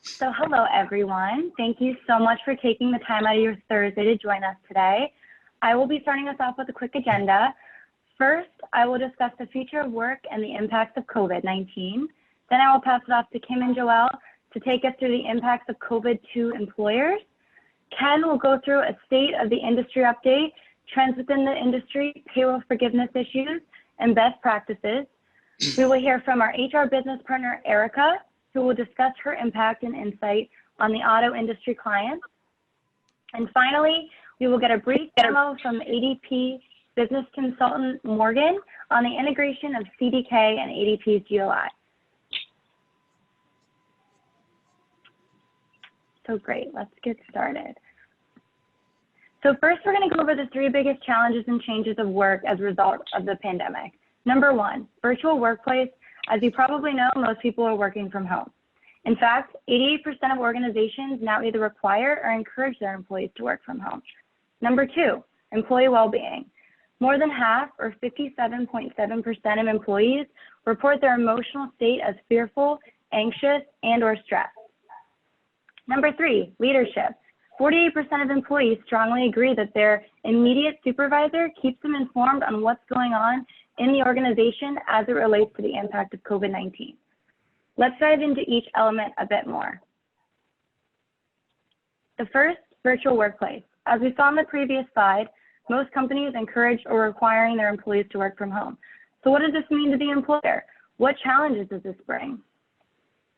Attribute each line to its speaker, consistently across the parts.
Speaker 1: So hello, everyone. Thank you so much for taking the time out of your Thursday to join us today. I will be starting us off with a quick agenda. First, I will discuss the future of work and the impacts of COVID-19. Then I will pass it off to Kim and Joelle to take us through the impacts of COVID to employers. Ken will go through a state of the industry update, trends within the industry, payroll forgiveness issues, and best practices. We will hear from our HR business partner, Erica, who will discuss her impact and insight on the auto industry clients. And finally, we will get a brief demo from ADP business consultant, Morgan, on the integration of CDK and ADP's GOI. So great, let's get started. So first, we're going to go over the 3 biggest challenges and changes of work as a result of the pandemic. Number 1, virtual workplace. As you probably know, most people are working from home. In fact, 88% of organizations now either require or encourage their employees to work from home. Number 2, employee well-being. More than half, or 57.7% of employees, report their emotional state as fearful, anxious, and/or stressed. Number 3, leadership. 48% of employees strongly agree that their immediate supervisor keeps them informed on what's going on in the organization as it relates to the impact of COVID-19. Let's dive into each element a bit more. The first, virtual workplace. As we saw on the previous slide, most companies encourage or requiring their employees to work from home. So what does this mean to the employer? What challenges does this bring?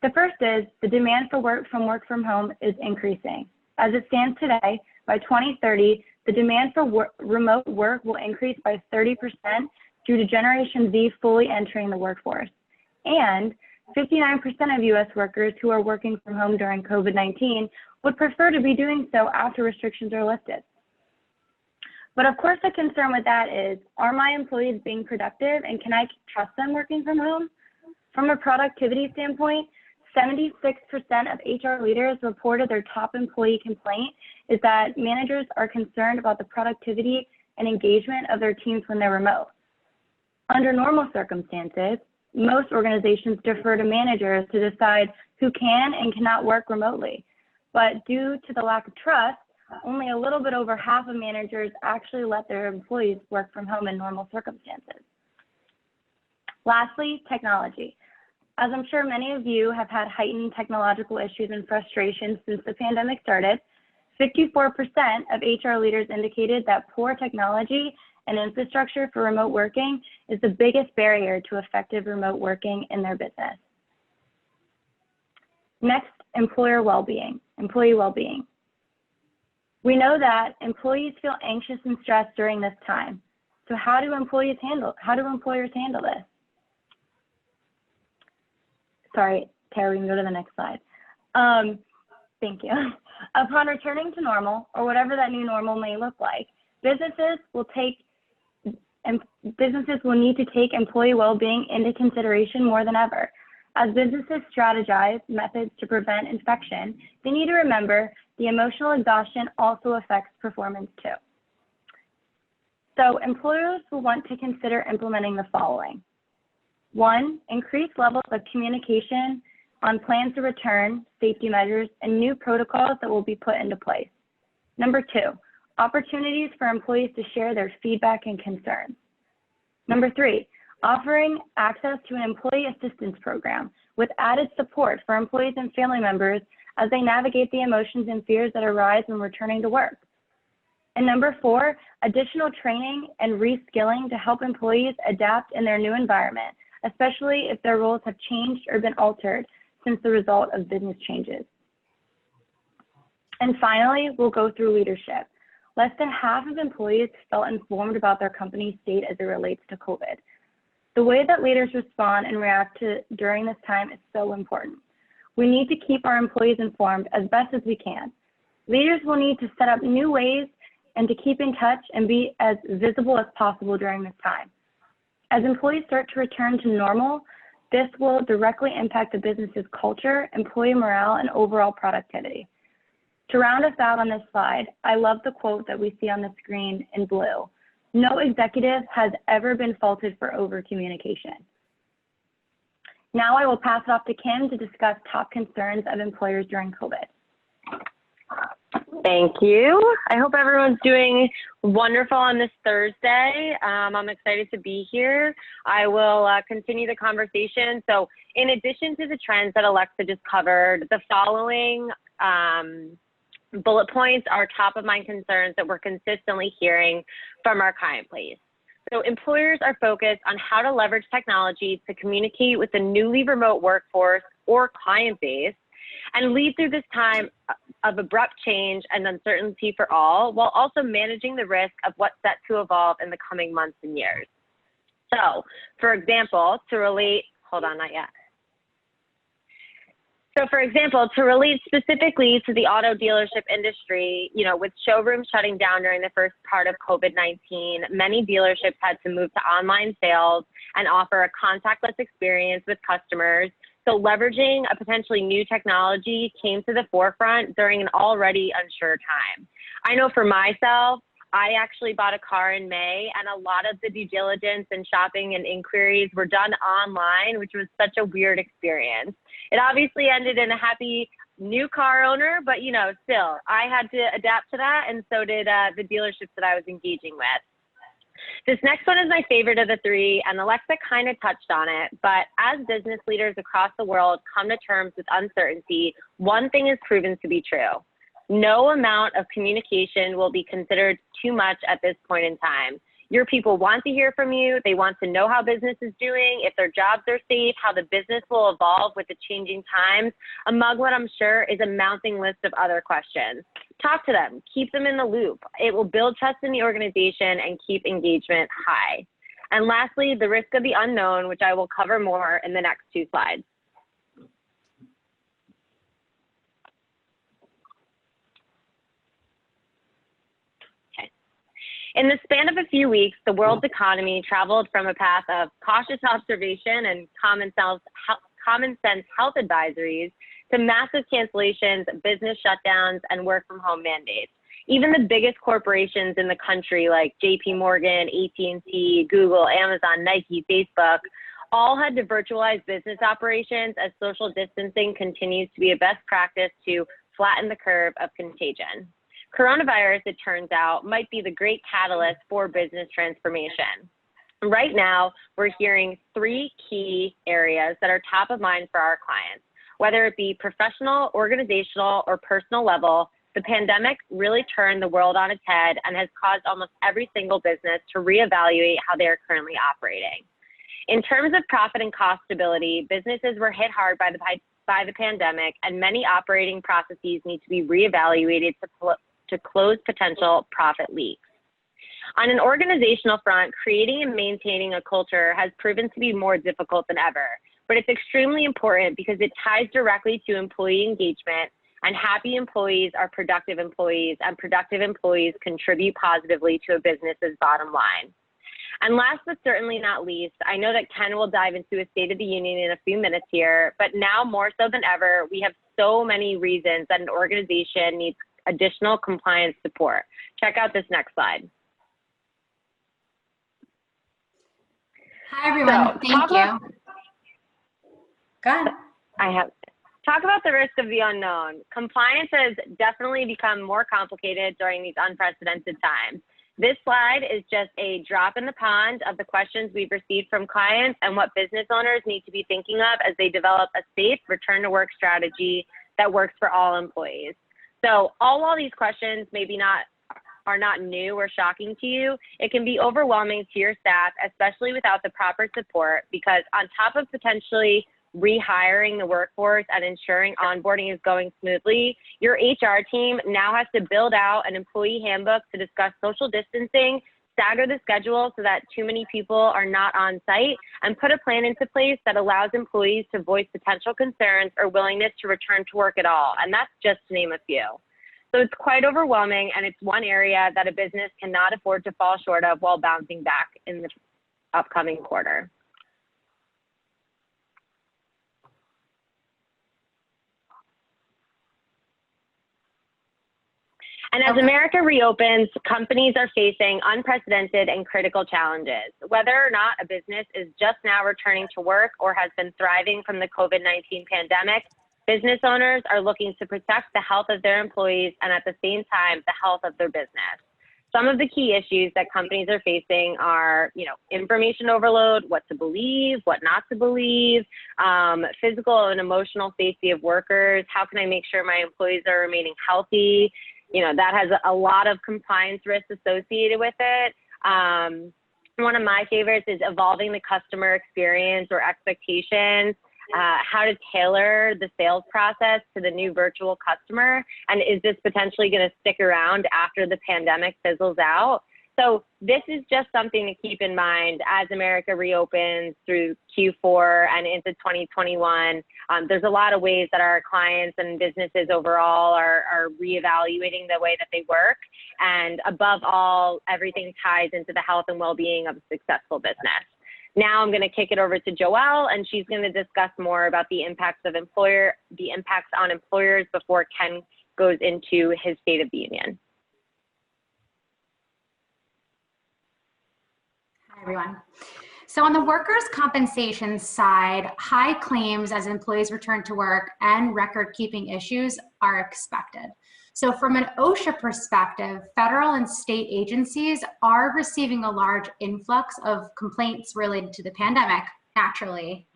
Speaker 1: The first is the demand for work from home is increasing. As it stands today, by 2030, the demand for remote work will increase by 30% due to Generation Z fully entering the workforce. And 59% of U.S. workers who are working from home during COVID-19 would prefer to be doing so after restrictions are lifted. But of course, the concern with that is, are my employees being productive and can I trust them working from home? From a productivity standpoint, 76% of HR leaders reported their top employee complaint is that managers are concerned about the productivity and engagement of their teams when they're remote. Under normal circumstances, most organizations defer to managers to decide who can and cannot work remotely. But due to the lack of trust, only a little bit over half of managers actually let their employees work from home in normal circumstances. Lastly, technology. As I'm sure many of you have had heightened technological issues and frustrations since the pandemic started, 54% of HR leaders indicated that poor technology and infrastructure for remote working is the biggest barrier to effective remote working in their business. Next, employee well-being. We know that employees feel anxious and stressed during this time. So how do employers handle this? Sorry, Tara, we can go to the next slide. Thank you. Upon returning to normal, or whatever that new normal may look like, businesses will need to take employee well-being into consideration more than ever. As businesses strategize methods to prevent infection, they need to remember the emotional exhaustion also affects performance too. So employers will want to consider implementing the following. 1, increased levels of communication on plans to return, safety measures, and new protocols that will be put into place. Number 2, opportunities for employees to share their feedback and concerns. Number 3, offering access to an employee assistance program with added support for employees and family members as they navigate the emotions and fears that arise when returning to work. And number 4, additional training and reskilling to help employees adapt in their new environment, especially if their roles have changed or been altered since the result of business changes. And finally, we'll go through leadership. Less than half of employees felt informed about their company's state as it relates to COVID. The way that leaders respond and react during this time is so important. We need to keep our employees informed as best as we can. Leaders will need to set up new ways and to keep in touch and be as visible as possible during this time. As employees start to return to normal, this will directly impact the business's culture, employee morale, and overall productivity. To round us out on this slide, I love the quote that we see on the screen in blue. No executive has ever been faulted for over-communication. Now I will pass it off to Kim to discuss top concerns of employers during COVID.
Speaker 2: Thank you. I hope everyone's doing wonderful on this Thursday. I'm excited to be here. I will continue the conversation. So in addition to the trends that Alexa just covered, the following bullet points are top of mind concerns that we're consistently hearing from our client base. So employers are focused on how to leverage technology to communicate with the newly remote workforce or client base and lead through this time of abrupt change and uncertainty for all, while also managing the risk of what's set to evolve in the coming months and years. So, for example, to relate specifically to the auto dealership industry, with showrooms shutting down during the first part of COVID-19, many dealerships had to move to online sales and offer a contactless experience with customers. So leveraging a potentially new technology came to the forefront during an already unsure time. I know for myself, I actually bought a car in May, and a lot of the due diligence and shopping and inquiries were done online, which was such a weird experience. It obviously ended in a happy new car owner, but still, I had to adapt to that, and so did the dealerships that I was engaging with. This next one is my favorite of the three, and Alexa kind of touched on it, but as business leaders across the world come to terms with uncertainty, one thing is proven to be true. No amount of communication will be considered too much at this point in time. Your people want to hear from you. They want to know how business is doing, if their jobs are safe, how the business will evolve with the changing times, among what I'm sure is a mounting list of other questions. Talk to them, keep them in the loop. It will build trust in the organization and keep engagement high. And lastly, the risk of the unknown, which I will cover more in the next two slides. In the span of a few weeks, the world's economy traveled from a path of cautious observation and common sense health advisories to massive cancellations, business shutdowns, and work from home mandates. Even the biggest corporations in the country like JP Morgan, AT&T, Google, Amazon, Nike, Facebook, all had to virtualize business operations as social distancing continues to be a best practice to flatten the curve of contagion. Coronavirus, it turns out, might be the great catalyst for business transformation. Right now, we're hearing three key areas that are top of mind for our clients. Whether it be professional, organizational, or personal level, the pandemic really turned the world on its head and has caused almost every single business to reevaluate how they are currently operating. In terms of profit and cost stability, businesses were hit hard by the pandemic, and many operating processes need to be reevaluated to close potential profit leaks. On an organizational front, creating and maintaining a culture has proven to be more difficult than ever, but it's extremely important because it ties directly to employee engagement, and happy employees are productive employees, and productive employees contribute positively to a business's bottom line. And last but certainly not least, I know that Ken will dive into a State of the Union in a few minutes here, but now more so than ever, we have so many reasons that an organization needs additional compliance support. Check out this next slide.
Speaker 3: Hi, everyone. Thank you. Go ahead.
Speaker 2: Talk about the risk of the unknown. Compliance has definitely become more complicated during these unprecedented times. This slide is just a drop in the pond of the questions we've received from clients and what business owners need to be thinking of as they develop a safe return to work strategy that works for all employees. So all these questions are not new or shocking to you, it can be overwhelming to your staff, especially without the proper support, because on top of potentially rehiring the workforce and ensuring onboarding is going smoothly, your HR team now has to build out an employee handbook to discuss social distancing, stagger the schedule so that too many people are not on site, and put a plan into place that allows employees to voice potential concerns or willingness to return to work at all. And that's just to name a few. So it's quite overwhelming, and it's one area that a business cannot afford to fall short of while bouncing back in the upcoming quarter. And as America reopens, companies are facing unprecedented and critical challenges. Whether or not a business is just now returning to work or has been thriving from the COVID-19 pandemic, business owners are looking to protect the health of their employees and at the same time, the health of their business. Some of the key issues that companies are facing are, information overload, what to believe, what not to believe, physical and emotional safety of workers. How can I make sure my employees are remaining healthy? That has a lot of compliance risks associated with it. One of my favorites is evolving the customer experience or expectations, how to tailor the sales process to the new virtual customer, and is this potentially going to stick around after the pandemic fizzles out? So this is just something to keep in mind as America reopens through Q4 and into 2021. There's a lot of ways that our clients and businesses overall are reevaluating the way that they work. And above all, everything ties into the health and well-being of a successful business. Now I'm going to kick it over to Joelle, and she's going to discuss more about the impacts on employers before Ken goes into his State of the Union.
Speaker 3: Hi, everyone. So on the workers' compensation side, high claims as employees return to work and record-keeping issues are expected. So from an OSHA perspective, federal and state agencies are receiving a large influx of complaints related to the pandemic, naturally.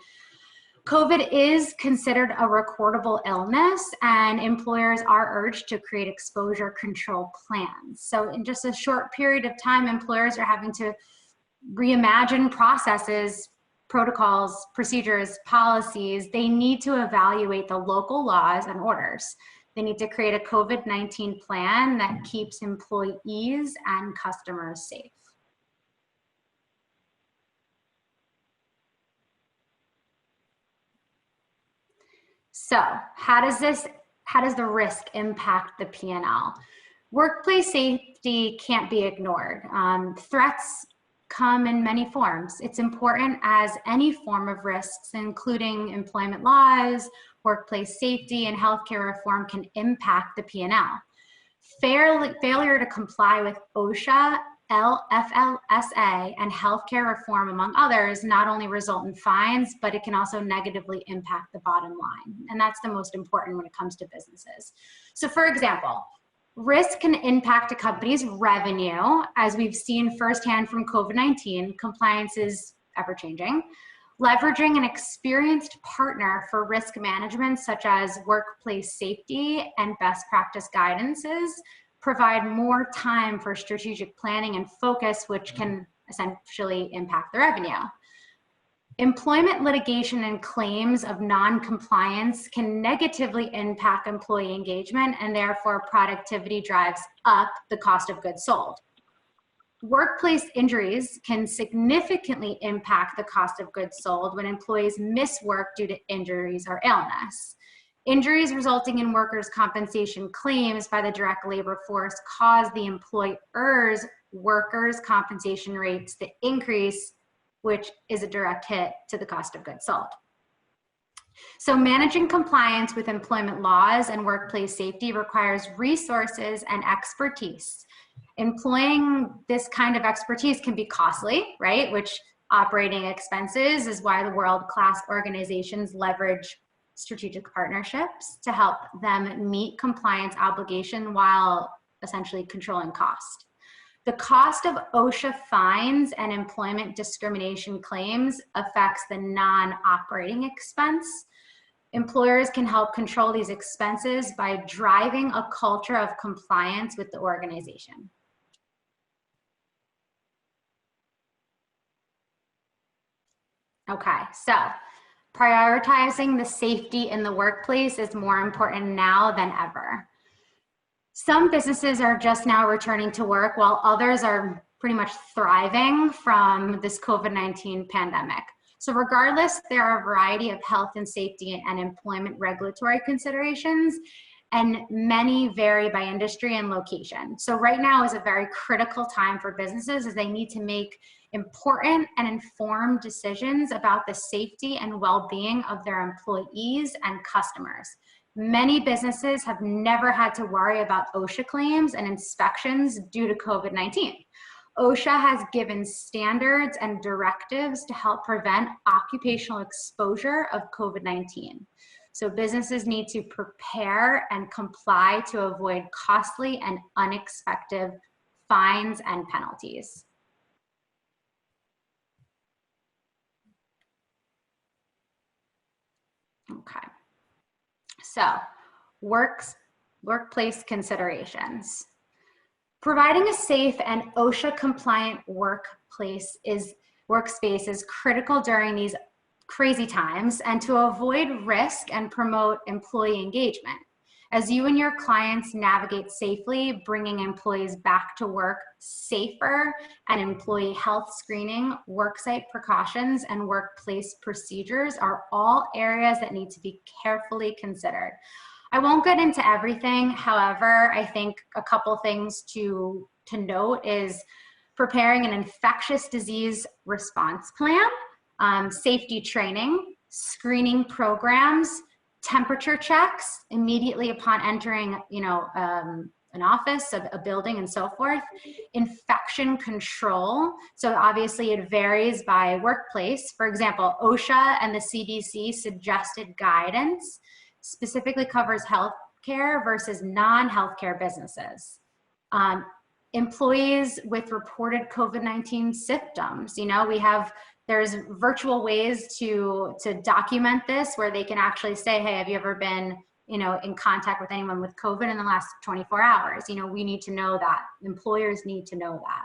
Speaker 3: COVID is considered a recordable illness, and employers are urged to create exposure control plans. So in just a short period of time, employers are having to reimagine processes, protocols, procedures, policies. They need to evaluate the local laws and orders. They need to create a COVID-19 plan that keeps employees and customers safe. So how does the risk impact the P&L? Workplace safety can't be ignored. Threats come in many forms. It's important as any form of risks, including employment laws, workplace safety, and healthcare reform can impact the P&L. Failure to comply with OSHA, FLSA, and healthcare reform, among others, not only result in fines, but it can also negatively impact the bottom line. And that's the most important when it comes to businesses. So for example, risk can impact a company's revenue. As we've seen firsthand from COVID-19, compliance is ever-changing. Leveraging an experienced partner for risk management, such as workplace safety and best practice guidances, provide more time for strategic planning and focus, which can essentially impact the revenue. Employment litigation and claims of non-compliance can negatively impact employee engagement, and therefore productivity drives up the cost of goods sold. Workplace injuries can significantly impact the cost of goods sold when employees miss work due to injuries or illness. Injuries resulting in workers' compensation claims by the direct labor force cause the employer's workers' compensation rates to increase, which is a direct hit to the cost of goods sold. So managing compliance with employment laws and workplace safety requires resources and expertise. Employing this kind of expertise can be costly, right? Which operating expenses is why the world-class organizations leverage strategic partnerships to help them meet compliance obligation while essentially controlling cost. The cost of OSHA fines and employment discrimination claims affects the non-operating expense. Employers can help control these expenses by driving a culture of compliance with the organization. Okay, so prioritizing the safety in the workplace is more important now than ever. Some businesses are just now returning to work while others are pretty much thriving from this COVID-19 pandemic. So regardless, there are a variety of health and safety and employment regulatory considerations, and many vary by industry and location. So right now is a very critical time for businesses as they need to make important and informed decisions about the safety and well-being of their employees and customers. Many businesses have never had to worry about OSHA claims and inspections due to COVID-19. OSHA has given standards and directives to help prevent occupational exposure of COVID-19. So businesses need to prepare and comply to avoid costly and unexpected fines and penalties. Okay, so workplace considerations. Providing a safe and OSHA compliant workspace is critical during these crazy times and to avoid risk and promote employee engagement. As you and your clients navigate safely, bringing employees back to work safer and employee health screening, worksite precautions, and workplace procedures are all areas that need to be carefully considered. I won't get into everything. However, I think a couple things to note is preparing an infectious disease response plan, safety training, screening programs, temperature checks immediately upon entering, an office, a building, and so forth. Infection control. So obviously it varies by workplace. For example, OSHA and the CDC suggested guidance specifically covers healthcare versus non-healthcare businesses. Employees with reported COVID-19 symptoms, there's virtual ways to document this where they can actually say, hey, have you ever been, in contact with anyone with COVID in the last 24 hours? We need to know that. Employers need to know that.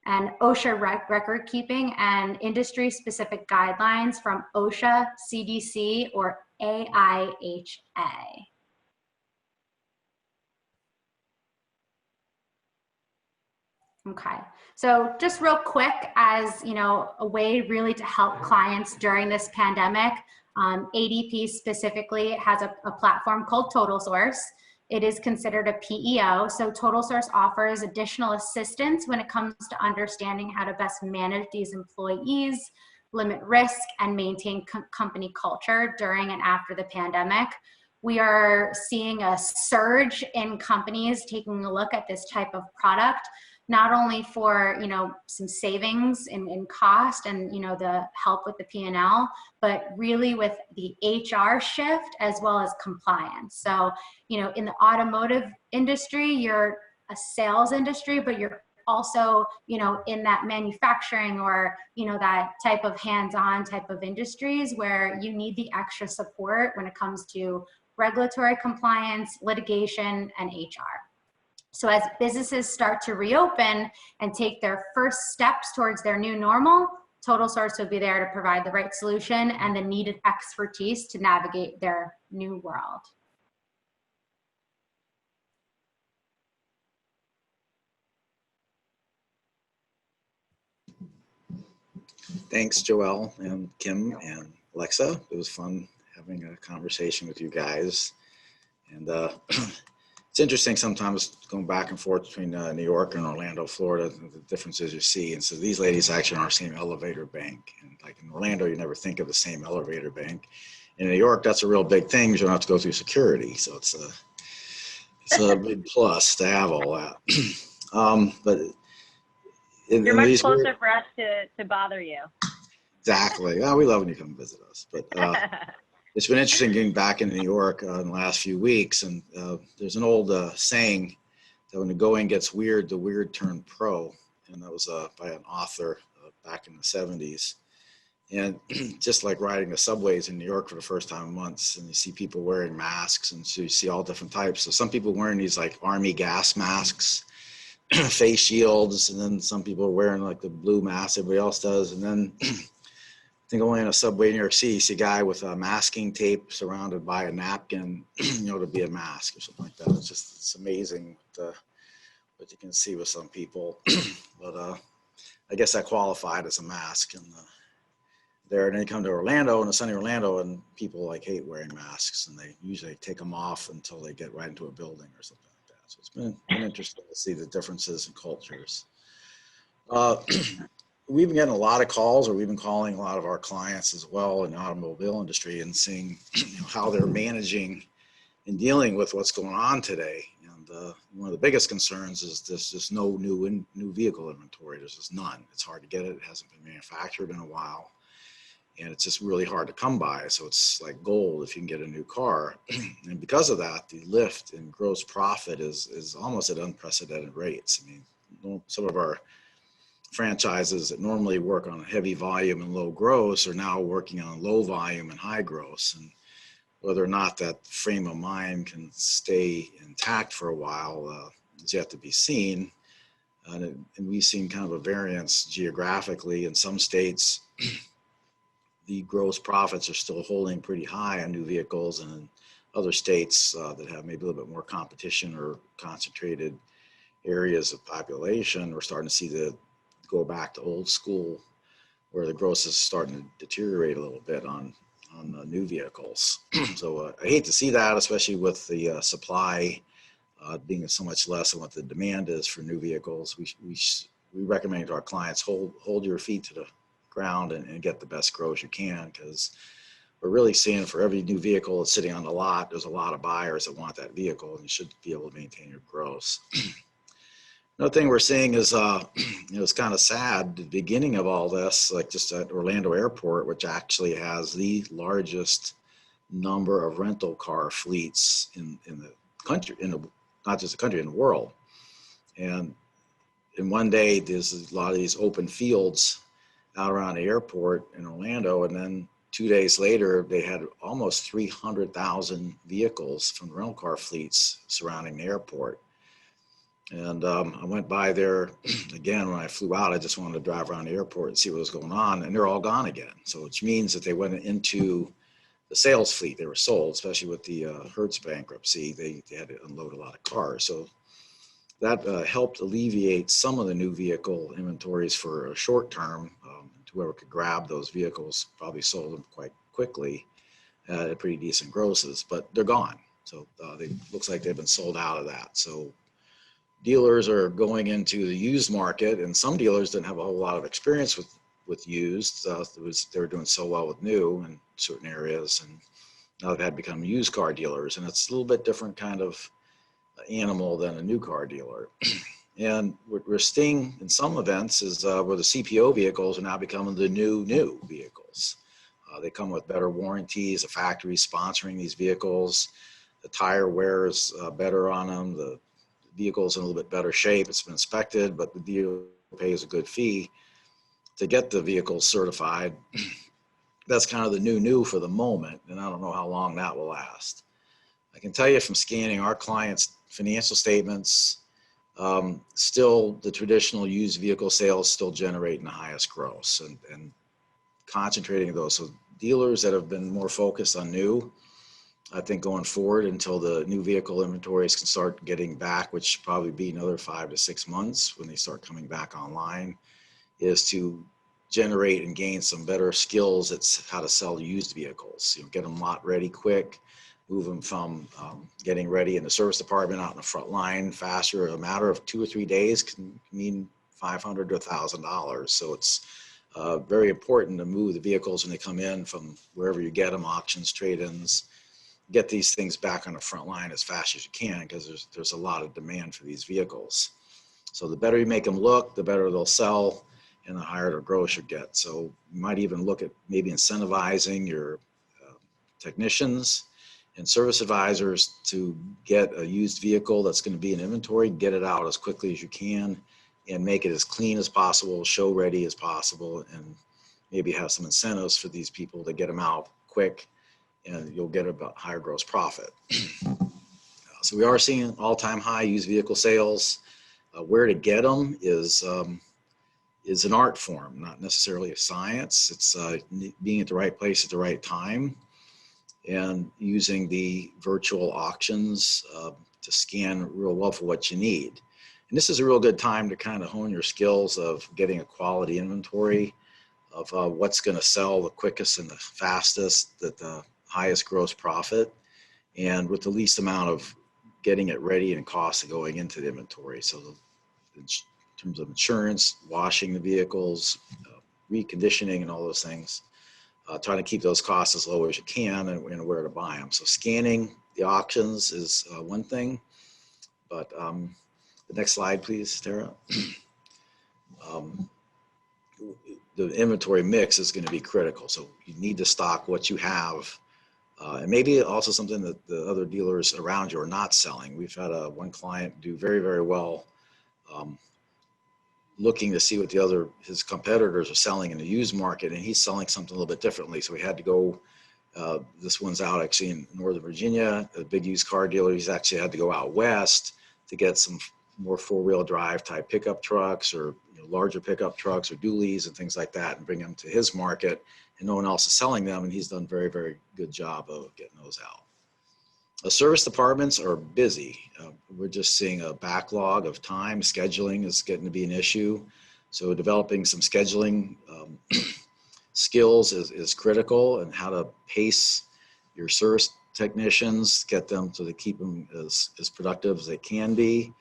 Speaker 3: And OSHA record keeping and industry specific guidelines from OSHA, CDC, or AIHA. Okay, so just real quick, as a way really to help clients during this pandemic, ADP specifically has a platform called Total Source. It is considered a PEO, so Total Source offers additional assistance when it comes to understanding how to best manage these employees, limit risk, and maintain company culture during and after the pandemic. We are seeing a surge in companies taking a look at this type of product, not only for some savings in cost and the help with the P&L, but really with the HR shift as well as compliance. So in the automotive industry, you're a sales industry, but you're also in that manufacturing or that type of hands-on type of industries where you need the extra support when it comes to regulatory compliance, litigation, and HR. So as businesses start to reopen and take their first steps towards their new normal, Total Source will be there to provide the right solution and the needed expertise to navigate their new world.
Speaker 4: Thanks, Joelle and Kim and Alexa. It was fun having a conversation with you guys. And it's interesting sometimes going back and forth between New York and Orlando, Florida, the differences you see. And so these ladies actually are in our same elevator bank. And like in Orlando, you never think of the same elevator bank. In New York, that's a real big thing. You don't have to go through security. So it's a big plus to have all that. But
Speaker 2: you're much closer for us to bother you.
Speaker 4: Exactly. Oh, we love when you come visit us. But it's been interesting getting back in New York in the last few weeks. And there's an old saying that when the going gets weird, the weird turn pro. And that was by an author back in the 70s. And just like riding the subways in New York for the first time in months, and you see people wearing masks, and so you see all different types. So some people wearing these like army gas masks, face shields, and then some people are wearing like the blue mask everybody else does. And then I think only in a subway in New York City, you see a guy with a masking tape surrounded by a napkin, to be a mask or something like that. It's amazing what you can see with some people. But I guess that qualified as a mask. And and then you come to Orlando, in the sunny Orlando, and people like hate wearing masks, and they usually take them off until they get right into a building or something like that. So it's been interesting to see the differences in cultures. We've been getting a lot of calls, or we've been calling a lot of our clients as well in the automobile industry and seeing how they're managing in dealing with what's going on today. And one of the biggest concerns is there's just no new vehicle inventory. There's just none. It's hard to get it. It hasn't been manufactured in a while. And it's just really hard to come by. So it's like gold if you can get a new car. And because of that, the lift in gross profit is almost at unprecedented rates. I mean, some of our franchises that normally work on heavy volume and low gross are now working on low volume and high gross. And whether or not that frame of mind can stay intact for a while is yet to be seen. And we've seen kind of a variance geographically. In some states, the gross profits are still holding pretty high on new vehicles, and in other states that have maybe a little bit more competition or concentrated areas of population, we're starting to see the go back to old school, where the gross is starting to deteriorate a little bit on new vehicles. So I hate to see that, especially with the supply being so much less than what the demand is for new vehicles. We recommend to our clients hold your feet to the ground and get the best gross you can, because we're really seeing for every new vehicle that's sitting on the lot, there's a lot of buyers that want that vehicle, and you should be able to maintain your gross. Another thing we're seeing is, it's kind of sad, the beginning of all this, like just at Orlando Airport, which actually has the largest number of rental car fleets in the country, not just the country, in the world. And in one day, there's a lot of these open fields out around the airport in Orlando, and then 2 days later, they had almost 300,000 vehicles from rental car fleets surrounding the airport. And I went by there again when I flew out. I just wanted to drive around the airport and see what was going on, and they're all gone again. So which means that they went into the sales fleet. They were sold, especially with the Hertz bankruptcy. They had to unload a lot of cars. So that helped alleviate some of the new vehicle inventories for a short term. Whoever could grab those vehicles probably sold them quite quickly at pretty decent grosses, but they're gone. So it looks like they've been sold out of that. So dealers are going into the used market, and some dealers didn't have a whole lot of experience with used. They were doing so well with new in certain areas, and now they've had to become used car dealers, and it's a little bit different kind of animal than a new car dealer. And what we're seeing in some events is where the CPO vehicles are now becoming the new vehicles. They come with better warranties, the factory sponsoring these vehicles, the tire wear is better on them, the vehicle's in a little bit better shape, it's been inspected, but the dealer pays a good fee to get the vehicle certified. That's kind of the new for the moment, and I don't know how long that will last. I can tell you from scanning our clients' financial statements, still the traditional used vehicle sales still generating the highest gross, and concentrating those. So dealers that have been more focused on new, I think going forward until the new vehicle inventories can start getting back, which should probably be another 5 to 6 months when they start coming back online, is to generate and gain some better skills at how to sell used vehicles. Get them lot ready quick, move them from getting ready in the service department out in the front line faster. A matter of 2 or 3 days can mean $500 to $1,000. So it's very important to move the vehicles when they come in from wherever you get them, auctions, trade-ins, get these things back on the front line as fast as you can, because there's a lot of demand for these vehicles. So the better you make them look, the better they'll sell, and the higher the gross you get. So you might even look at maybe incentivizing your technicians and service advisors to get a used vehicle that's going to be in inventory, get it out as quickly as you can, and make it as clean as possible, show ready as possible, and maybe have some incentives for these people to get them out quick, and you'll get a higher gross profit. So we are seeing all-time high used vehicle sales. Where to get them is an art form, not necessarily a science. It's being at the right place at the right time, and using the virtual auctions to scan real well for what you need. And this is a real good time to kind of hone your skills of getting a quality inventory of what's going to sell the quickest and the fastest, at the highest gross profit, and with the least amount of getting it ready and costs of going into the inventory. So in terms of insurance, washing the vehicles, reconditioning, and all those things. Trying to keep those costs as low as you can, and where to buy them. So scanning the auctions is one thing, but the next slide, please, Tara. The inventory mix is going to be critical. So you need to stock what you have. And maybe also something that the other dealers around you are not selling. We've had one client do very, very well looking to see what his competitors are selling in the used market, and he's selling something a little bit differently. So we had to go, this one's out actually in Northern Virginia, a big used car dealer. He's actually had to go out west to get some more four-wheel drive type pickup trucks, or larger pickup trucks or dualies and things like that, and bring them to his market, and no one else is selling them, and he's done a very, very good job of getting those out. The service departments are busy. We're just seeing a backlog of time. Scheduling is getting to be an issue. So developing some scheduling skills is critical, and how to pace your service technicians, get them to keep them as productive as they can be.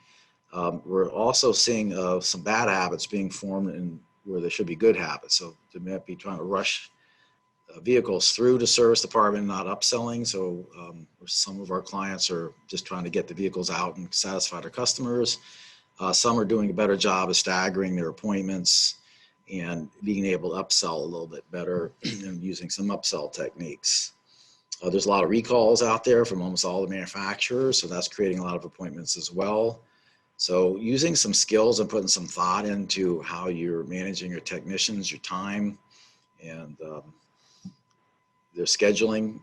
Speaker 4: We're also seeing some bad habits being formed in where there should be good habits. So they might be trying to rush vehicles through the service department, not upselling. So some of our clients are just trying to get the vehicles out and satisfy their customers. Some are doing a better job of staggering their appointments and being able to upsell a little bit better and using some upsell techniques. There's a lot of recalls out there from almost all the manufacturers, so that's creating a lot of appointments as well. So using some skills and putting some thought into how you're managing your technicians, your time, and their scheduling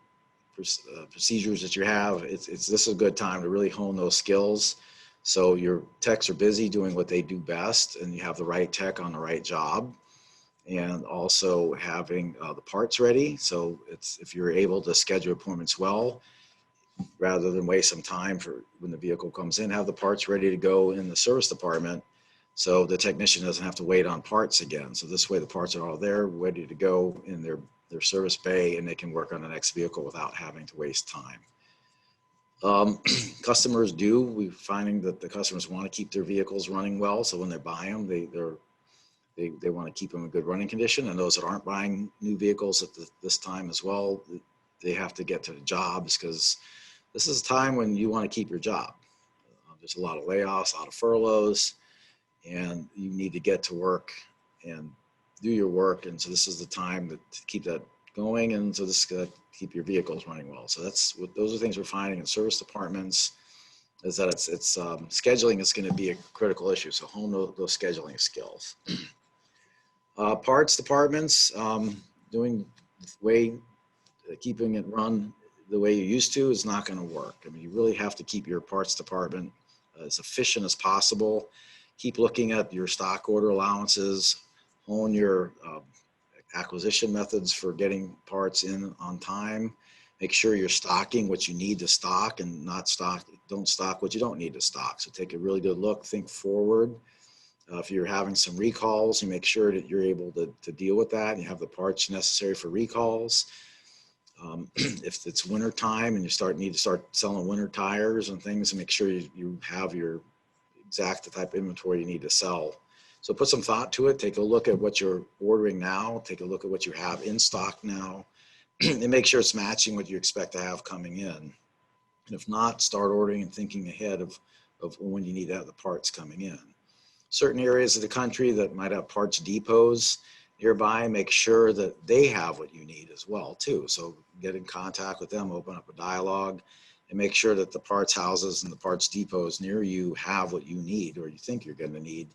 Speaker 4: procedures that you have, this is a good time to really hone those skills. So your techs are busy doing what they do best, and you have the right tech on the right job, and also having the parts ready. So if you're able to schedule appointments well, rather than waste some time for when the vehicle comes in, have the parts ready to go in the service department, so the technician doesn't have to wait on parts again. So this way the parts are all there, ready to go in their service bay, and they can work on the next vehicle without having to waste time. We're finding that the customers want to keep their vehicles running well. So when they buy them, they want to keep them in good running condition. And those that aren't buying new vehicles at this time as well, they have to get to the jobs, because this is a time when you want to keep your job. There's a lot of layoffs, a lot of furloughs, and you need to get to work and do your work. And so this is the time to keep that going. And so this is going to keep your vehicles running well. So those are things we're finding in service departments, is that scheduling is going to be a critical issue. So hone those scheduling skills. Parts departments, keeping it run the way you used to is not going to work. I mean, you really have to keep your parts department as efficient as possible. Keep looking at your stock order allowances, hone your acquisition methods for getting parts in on time. Make sure you're stocking what you need to stock, and don't stock what you don't need to stock. So take a really good look, think forward. If you're having some recalls, you make sure that you're able to deal with that, and you have the parts necessary for recalls. If it's winter time and you need to start selling winter tires and things, and make sure you have your exact type of inventory you need to sell. So put some thought to it. Take a look at what you're ordering now. Take a look at what you have in stock now, and make sure it's matching what you expect to have coming in. And if not, start ordering and thinking ahead of when you need to have the parts coming in. Certain areas of the country that might have parts depots nearby, make sure that they have what you need as well too. So get in contact with them, open up a dialogue, and make sure that the parts houses and the parts depots near you have what you need or you think you're going to need.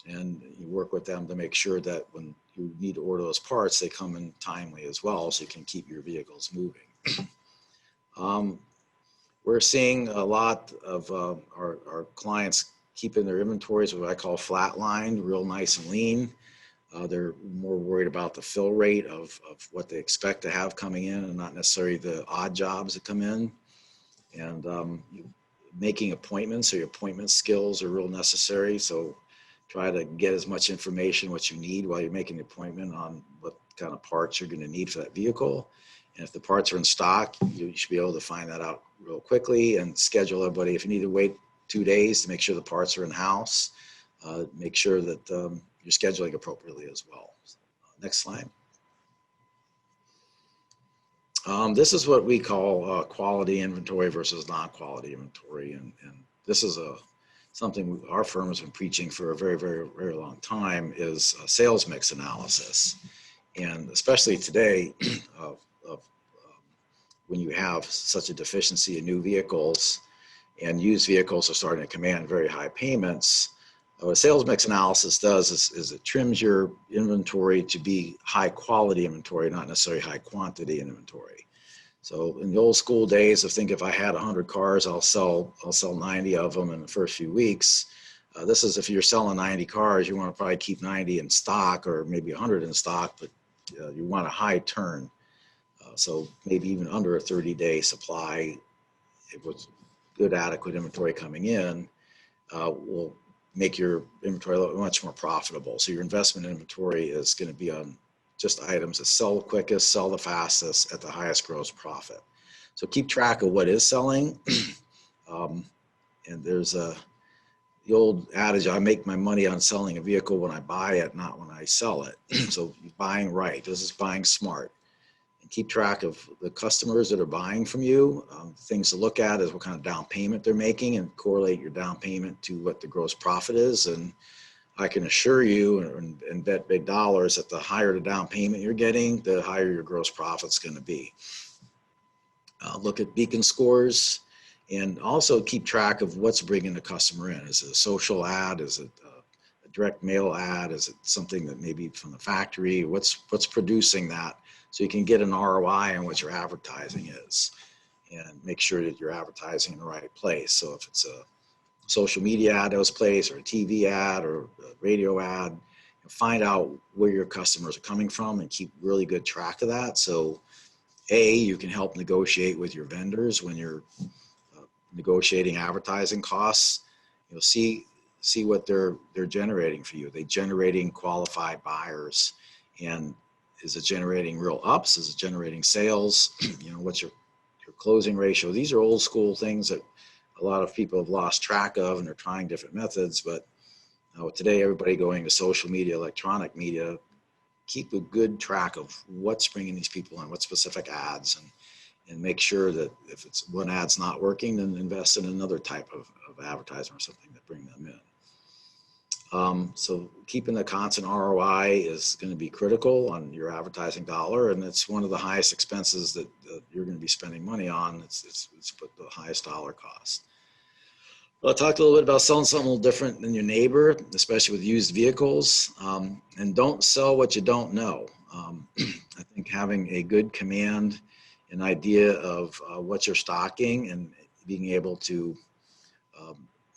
Speaker 4: And you work with them to make sure that when you need to order those parts, they come in timely as well, so you can keep your vehicles moving. We're seeing a lot of our clients keeping their inventories what I call flatlined, real nice and lean. They're more worried about the fill rate of what they expect to have coming in, and not necessarily the odd jobs that come in. And making appointments, so your appointment skills are real necessary. So try to get as much information what you need while you're making the appointment on what kind of parts you're going to need for that vehicle. And if the parts are in stock, you should be able to find that out real quickly and schedule everybody. If you need to wait 2 days to make sure the parts are in house, make sure that you're scheduling appropriately as well. Next slide. This is what we call quality inventory versus non-quality inventory, and this is something our firm has been preaching for a very, very, very long time, is sales mix analysis, and especially today, when you have such a deficiency in new vehicles, and used vehicles are starting to command very high payments. What sales mix analysis does is it trims your inventory to be high quality inventory, not necessarily high quantity inventory. So in the old school days, I think if I had 100 cars, I'll sell 90 of them in the first few weeks. This is if you're selling 90 cars, you want to probably keep 90 in stock, or maybe 100 in stock, but you want a high turn. So maybe even under a 30-day supply, with good adequate inventory coming in, will make your inventory much more profitable. So your investment in inventory is going to be on just items that sell the quickest, sell the fastest, at the highest gross profit. So keep track of what is selling. And there's the old adage, I make my money on selling a vehicle when I buy it, not when I sell it. So buying right, this is buying smart. And keep track of the customers that are buying from you. Things to look at is what kind of down payment they're making, and correlate your down payment to what the gross profit is. And I can assure you and bet big dollars that the higher the down payment you're getting, the higher your gross profit's going to be. Look at beacon scores, and also keep track of what's bringing the customer in. Is it a social ad? Is it a direct mail ad? Is it something that maybe from the factory? What's producing that? So you can get an ROI on what your advertising is, and make sure that you're advertising in the right place. So if it's a social media ad that was placed, or a TV ad, or a radio ad, find out where your customers are coming from and keep really good track of that. So you can help negotiate with your vendors when you're negotiating advertising costs. You'll see what they're generating for you. They're generating qualified buyers, and is it generating real ups? Is it generating sales? What's your closing ratio? These are old school things that a lot of people have lost track of, and they're trying different methods. But today, everybody going to social media, electronic media, keep a good track of what's bringing these people in, what specific ads, and make sure that if it's one ad's not working, then invest in another type of advertisement or something that bring them in. So keeping the constant ROI is going to be critical on your advertising dollar, and it's one of the highest expenses that you're going to be spending money on. It's the highest dollar cost. Well, I talked a little bit about selling something a little different than your neighbor, especially with used vehicles, and don't sell what you don't know. I think having a good command, an idea of what you're stocking, and being able to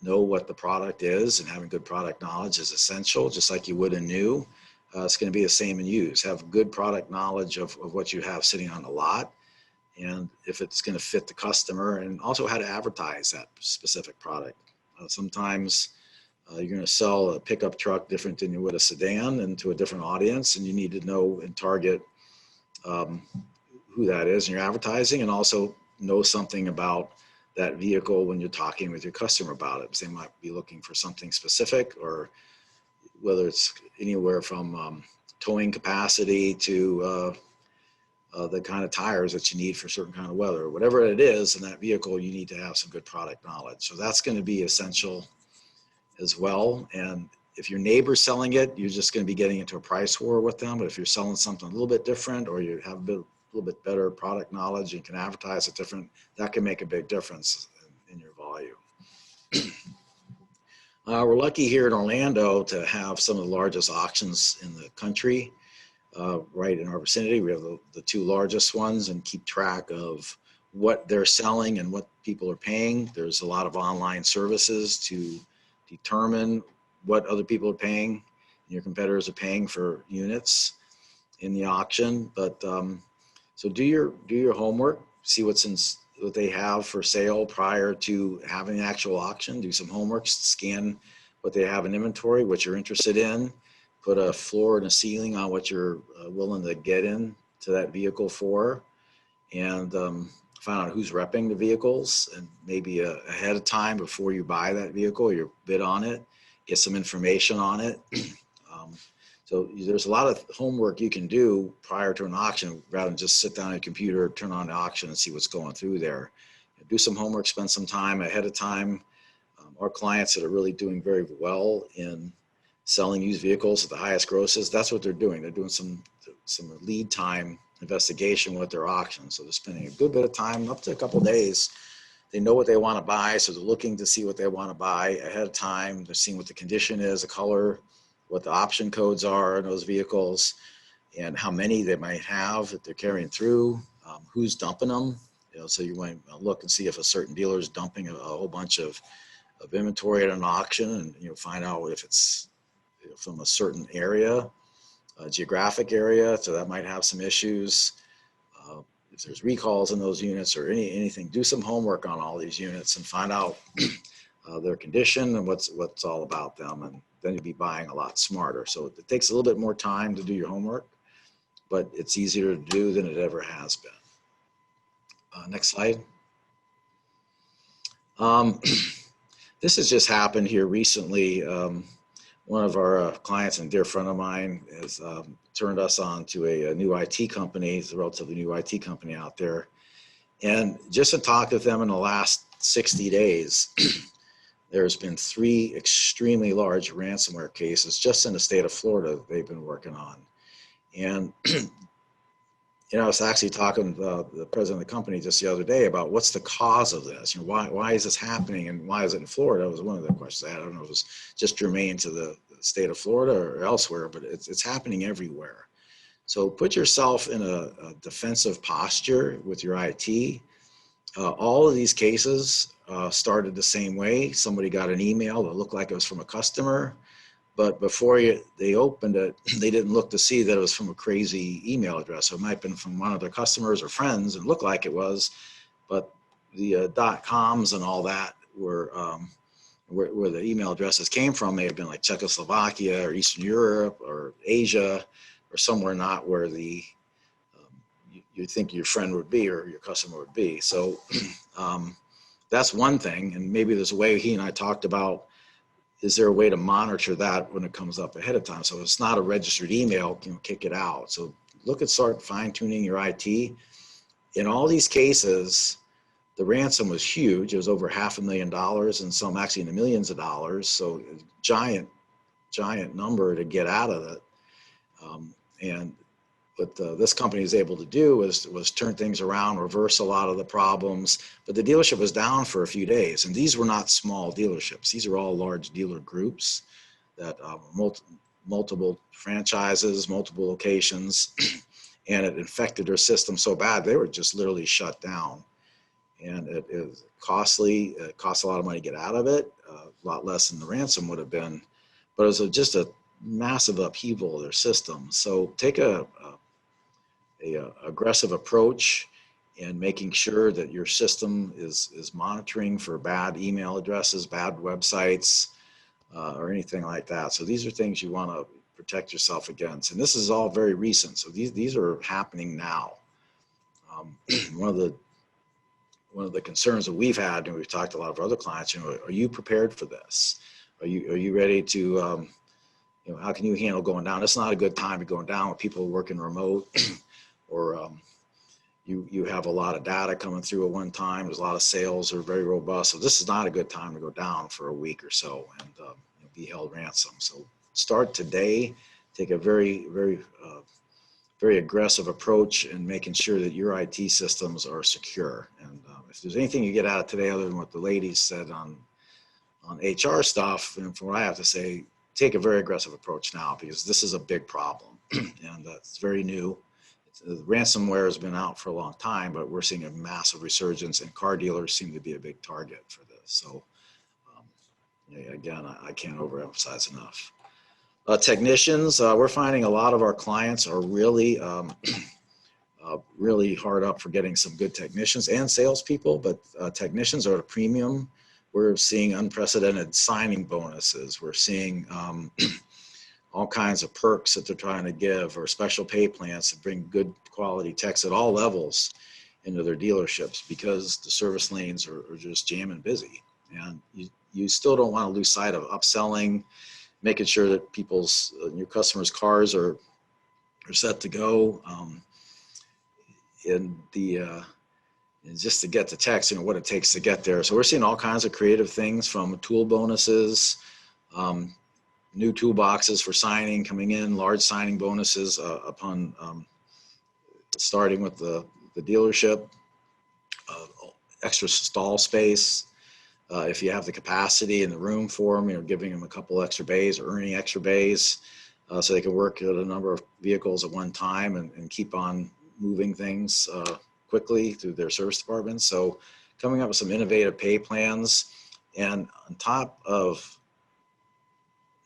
Speaker 4: know what the product is, and having good product knowledge is essential, just like you would in new. It's going to be the same in used. Have good product knowledge of what you have sitting on the lot, and if it's going to fit the customer, and also how to advertise that specific product. Sometimes you're going to sell a pickup truck different than you would a sedan, and to a different audience, and you need to know and target who that is in your advertising, and also know something about that vehicle when you're talking with your customer about it, because they might be looking for something specific, or whether it's anywhere from towing capacity to the kind of tires that you need for certain kind of weather. Whatever it is in that vehicle, you need to have some good product knowledge. So that's going to be essential as well. And if your neighbor's selling it, you're just going to be getting into a price war with them. But if you're selling something a little bit different, or you have a little bit better product knowledge and can advertise it different, that can make a big difference in your volume. We're lucky here in Orlando to have some of the largest auctions in the country right in our vicinity. We have the two largest ones, and keep track of what they're selling and what people are paying. There's a lot of online services to determine what other people are paying, and your competitors are paying for units in the auction. But so do your homework, see what they have for sale prior to having the actual auction. Do some homework, scan what they have in inventory, what you're interested in, put a floor and a ceiling on what you're willing to get in to that vehicle for, and find out who's repping the vehicles, and maybe ahead of time before you buy that vehicle, you bid on it, get some information on it. So there's a lot of homework you can do prior to an auction rather than just sit down at a computer, turn on the auction and see what's going through there. Do some homework, spend some time ahead of time. Our clients that are really doing very well in selling used vehicles at the highest grosses, that's what they're doing. They're doing some lead time investigation with their auction. So they're spending a good bit of time, up to a couple of days. They know what they want to buy, so they're looking to see what they want to buy ahead of time. They're seeing what the condition is, the color, what the option codes are in those vehicles, and how many they might have that they're carrying through, who's dumping them. So you might look and see if a certain dealer is dumping a whole bunch of inventory at an auction, and find out if it's from a certain area, a geographic area, so that might have some issues. If there's recalls in those units or anything, do some homework on all these units and find out their condition and what's all about them, and then you'll be buying a lot smarter. So it takes a little bit more time to do your homework, but it's easier to do than it ever has been. Next slide. This has just happened here recently. One of our clients and dear friend of mine has turned us on to a new IT company. It's a relatively new IT company out there. And just to talk with them in the last 60 days, there's been 3 extremely large ransomware cases just in the state of Florida that they've been working on. And I was actually talking to the president of the company just the other day about what's the cause of this. Why is this happening, and why is it in Florida? That was one of the questions I had. I don't know if it was just germane to the state of Florida or elsewhere, but it's happening everywhere. So put yourself in a defensive posture with your IT. All of these cases started the same way. Somebody got an email that looked like it was from a customer, but before they opened it, they didn't look to see that it was from a crazy email address. So it might have been from one of their customers or friends and looked like it was, but the .coms and all that were where the email addresses came from may have been like Czechoslovakia or Eastern Europe or Asia or somewhere not where the you think your friend would be or your customer would be. So that's one thing, and maybe there's a way he and I talked about. Is there a way to monitor that when it comes up ahead of time? So if it's not a registered email, kick it out. So start fine-tuning your IT. In all these cases, the ransom was huge. It was over $500,000 and some actually in the millions of dollars. So giant number to get out of it. And what this company is able to do was turn things around, reverse a lot of the problems. But the dealership was down for a few days, and these were not small dealerships. These are all large dealer groups that multiple franchises, multiple locations, and it infected their system so bad they were just literally shut down. And it is costly. It costs a lot of money to get out of it, a lot less than the ransom would have been. But it was just a massive upheaval of their system. So take a aggressive approach in making sure that your system is monitoring for bad email addresses, bad websites, or anything like that. So these are things you want to protect yourself against. And this is all very recent. So these are happening now. One of the concerns that we've had, and we've talked to a lot of other clients, are you prepared for this? Are you ready to, how can you handle going down? It's not a good time to go down with people working remote. Or you have a lot of data coming through at one time. There's a lot of sales are very robust. So this is not a good time to go down for a week or so and be held ransom. So start today. Take a very, very, very aggressive approach in making sure that your IT systems are secure. And if there's anything you get out of today other than what the ladies said on HR stuff, and from what I have to say, take a very aggressive approach now because this is a big problem and it's very new. Ransomware has been out for a long time, but we're seeing a massive resurgence, and car dealers seem to be a big target for this. So, again, I can't overemphasize enough. Technicians, we're finding a lot of our clients are really, really hard up for getting some good technicians and salespeople, but technicians are at a premium. We're seeing unprecedented signing bonuses. We're seeing all kinds of perks that they're trying to give or special pay plans to bring good quality techs at all levels into their dealerships because the service lanes are just jamming busy. And you still don't want to lose sight of upselling making sure that people's, your customers' cars are set to go. And just to get the text, you know, what it takes to get there. So we're seeing all kinds of creative things, from tool bonuses, new toolboxes for signing coming in, large signing bonuses upon starting with the dealership, extra stall space. If you have the capacity in the room for them, you know, giving them a couple extra bays or earning extra bays so they can work at a number of vehicles at one time and keep on moving things quickly through their service departments. So coming up with some innovative pay plans, and on top of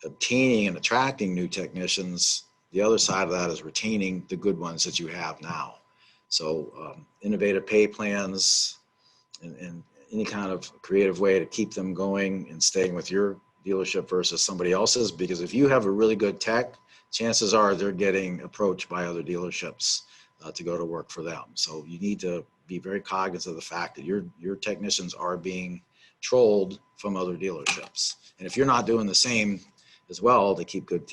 Speaker 4: obtaining and attracting new technicians, the other side of that is retaining the good ones that you have now. So innovative pay plans and any kind of creative way to keep them going and staying with your dealership versus somebody else's, because if you have a really good tech, chances are they're getting approached by other dealerships to go to work for them. So you need to be very cognizant of the fact that your technicians are being trolled from other dealerships. And if you're not doing the same as well to keep good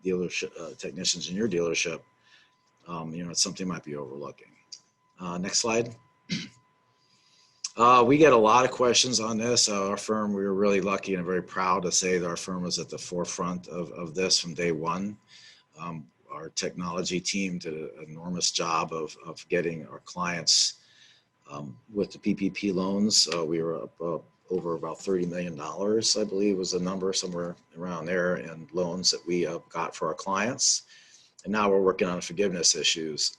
Speaker 4: dealership technicians in your dealership, you know, it's something you might be overlooking. Next slide. We get a lot of questions on this. Our firm, we were really lucky and very proud to say that our firm was at the forefront of this from day one. Our technology team did an enormous job of getting our clients with the PPP loans. We were up over about $30 million, I believe was the number, somewhere around there, in loans that we got for our clients. And now we're working on forgiveness issues.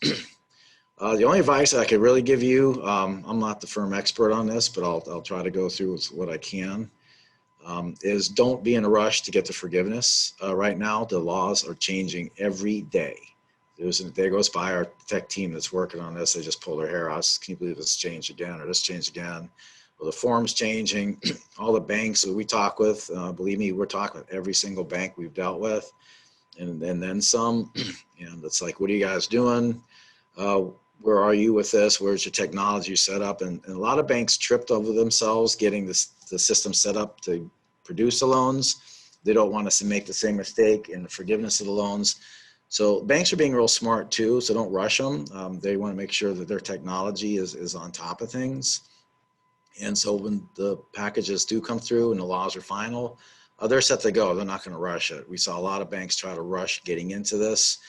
Speaker 4: The only advice I could really give you, I'm not the firm expert on this, but I'll try to go through what I can, is don't be in a rush to get to forgiveness. Right now, the laws are changing every day. There's a day goes by, our tech team that's working on this, they just pull their hair out. Can you believe this changed again, or this changed again? Well, the form's changing. All the banks that we talk with, believe me, we're talking with every single bank we've dealt with, and then some. And it's like, what are you guys doing? Where are you with this? Where's your technology set up? And a lot of banks tripped over themselves getting the system set up to produce the loans. They don't want us to make the same mistake in the forgiveness of the loans. So banks are being real smart too, so don't rush them. They want to make sure that their technology is on top of things. And so when the packages do come through and the laws are final, they're set to go. They're not going to rush it. We saw a lot of banks try to rush getting into this,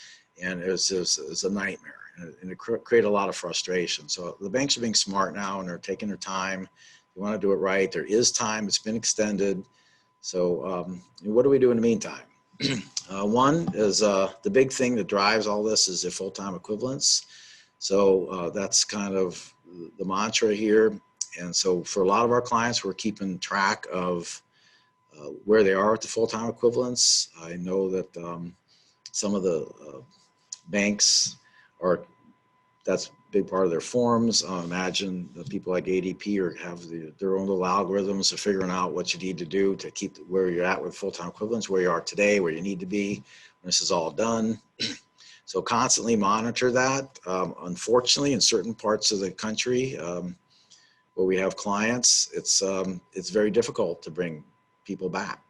Speaker 4: and it was a nightmare. And it created a lot of frustration. So the banks are being smart now, and they're taking their time. They want to do it right. There is time. It's been extended. So what do we do in the meantime? One is the big thing that drives all this is the full-time equivalence. So that's kind of the mantra here. And so for a lot of our clients, we're keeping track of where they are at the full-time equivalence. I know that some of the banks that's a big part of their forms. Imagine the people like ADP have their own little algorithms of figuring out what you need to do to keep where you're at with full-time equivalents, where you are today, where you need to be when this is all done. So constantly monitor that. Unfortunately, in certain parts of the country where we have clients, it's very difficult to bring people back.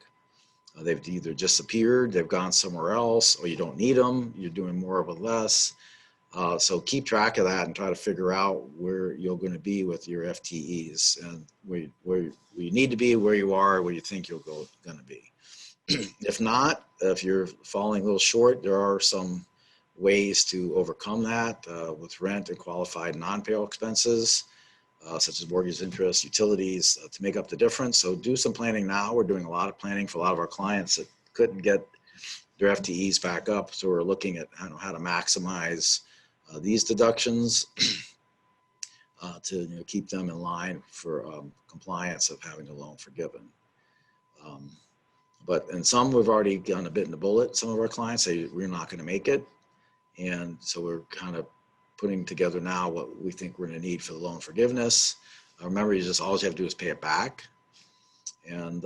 Speaker 4: They've either disappeared, they've gone somewhere else, or you don't need them, you're doing more with less. So keep track of that and try to figure out where you're going to be with your FTEs and where you need to be, where you are, where you think you're going to be. If not, if you're falling a little short, there are some ways to overcome that with rent and qualified non-payroll expenses, such as mortgage interest, utilities, to make up the difference. So do some planning now. We're doing a lot of planning for a lot of our clients that couldn't get their FTEs back up. So we're looking at how to maximize these deductions to keep them in line for compliance of having the loan forgiven. And some we've already gone a bit in the bullet. Some of our clients say we're not going to make it. And so we're kind of putting together now what we think we're going to need for the loan forgiveness. Remember, all you have to do is pay it back. And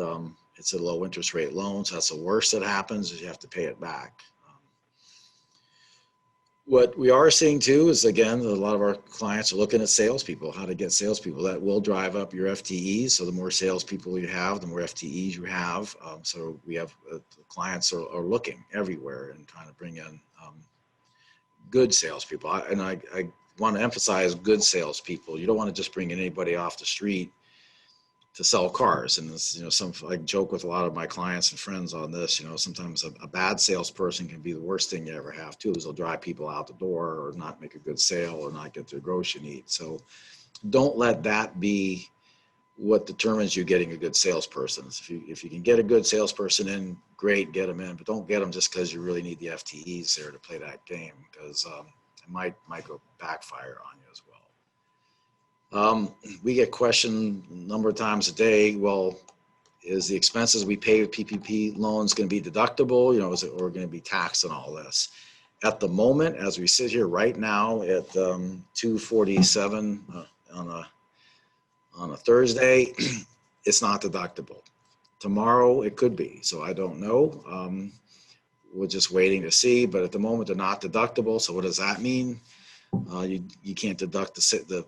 Speaker 4: it's a low interest rate loan. So that's the worst that happens is you have to pay it back. What we are seeing too is, again, a lot of our clients are looking at salespeople, how to get salespeople. That will drive up your FTEs. So the more salespeople you have, the more FTEs you have. So we have clients are looking everywhere and trying to bring in good salespeople. I want to emphasize good salespeople. You don't want to just bring in anybody off the street to sell cars. And this, I joke with a lot of my clients and friends on this, sometimes a bad salesperson can be the worst thing you ever have too, is they'll drive people out the door or not make a good sale or not get their grocery need. So don't let that be what determines you getting a good salesperson. If you can get a good salesperson in, great, get them in, but don't get them just because you really need the FTEs there to play that game, because it might go backfire on you as well. We get questioned a number of times a day. Well, is the expenses we pay with PPP loans going to be deductible? Is it, or going to be taxed on all this? At the moment, as we sit here right now at 2:47 on a Thursday, it's not deductible. Tomorrow it could be. So I don't know. We're just waiting to see. But at the moment, they're not deductible. So what does that mean? You can't deduct the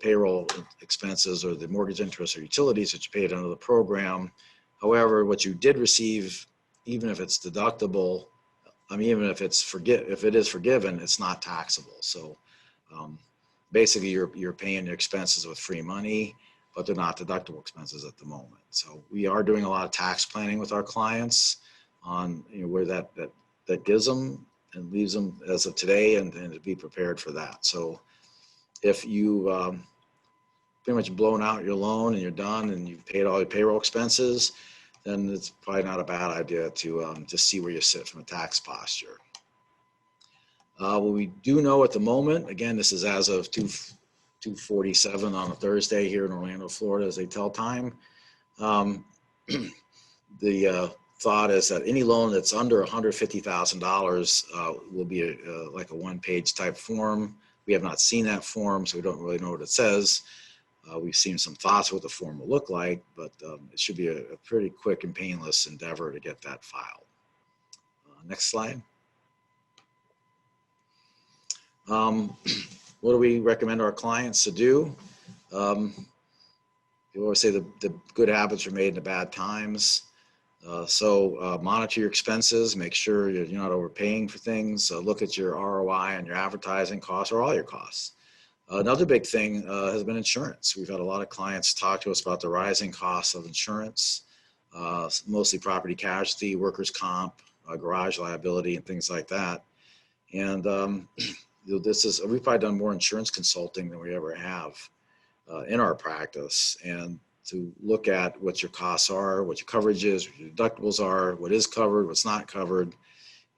Speaker 4: payroll expenses or the mortgage interest or utilities that you paid under the program. However, what you did receive, even if it's deductible, even if it is forgiven, it's not taxable. So basically you're paying your expenses with free money, but they're not deductible expenses at the moment. So we are doing a lot of tax planning with our clients on where that gives them and leaves them as of today, and to be prepared for that. So if you pretty much blown out your loan and you're done and you've paid all your payroll expenses, then it's probably not a bad idea to just see where you sit from a tax posture. What we do know at the moment, again, this is as of 2:47 on a Thursday here in Orlando, Florida, as they tell time. The thought is that any loan that's under $150,000 will be like a one-page type form. We have not seen that form, so we don't really know what it says. We've seen some thoughts of what the form will look like, but it should be a pretty quick and painless endeavor to get that filed. Next slide. What do we recommend our clients to do? You always say the good habits are made in the bad times. So monitor your expenses, make sure you're not overpaying for things. Look at your ROI and your advertising costs, or all your costs. Another big thing has been insurance. We've had a lot of clients talk to us about the rising costs of insurance, mostly property casualty, workers' comp, garage liability, and things like that. And we've probably done more insurance consulting than we ever have in our practice, and to look at what your costs are, what your coverage is, what your deductibles are, what is covered, what's not covered.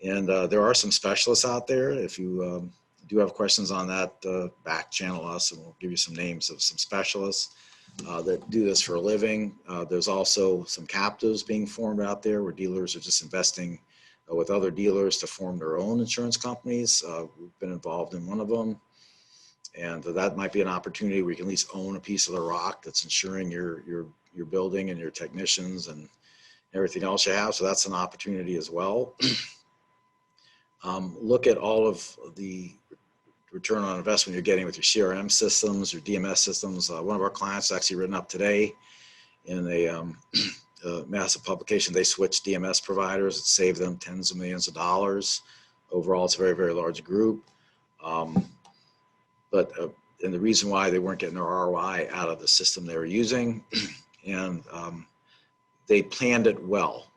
Speaker 4: And there are some specialists out there. If you do have questions on that, back channel us and we'll give you some names of some specialists that do this for a living. There's also some captives being formed out there where dealers are just investing with other dealers to form their own insurance companies. We've been involved in one of them. And that might be an opportunity where you can at least own a piece of the rock that's insuring your building and your technicians and everything else you have. So that's an opportunity as well. Look at all of the return on investment you're getting with your CRM systems, your DMS systems. One of our clients actually written up today in a massive publication. They switched DMS providers. It saved them tens of millions of dollars. Overall, it's a very, very large group. And the reason why they weren't getting their ROI out of the system they were using, and they planned it well.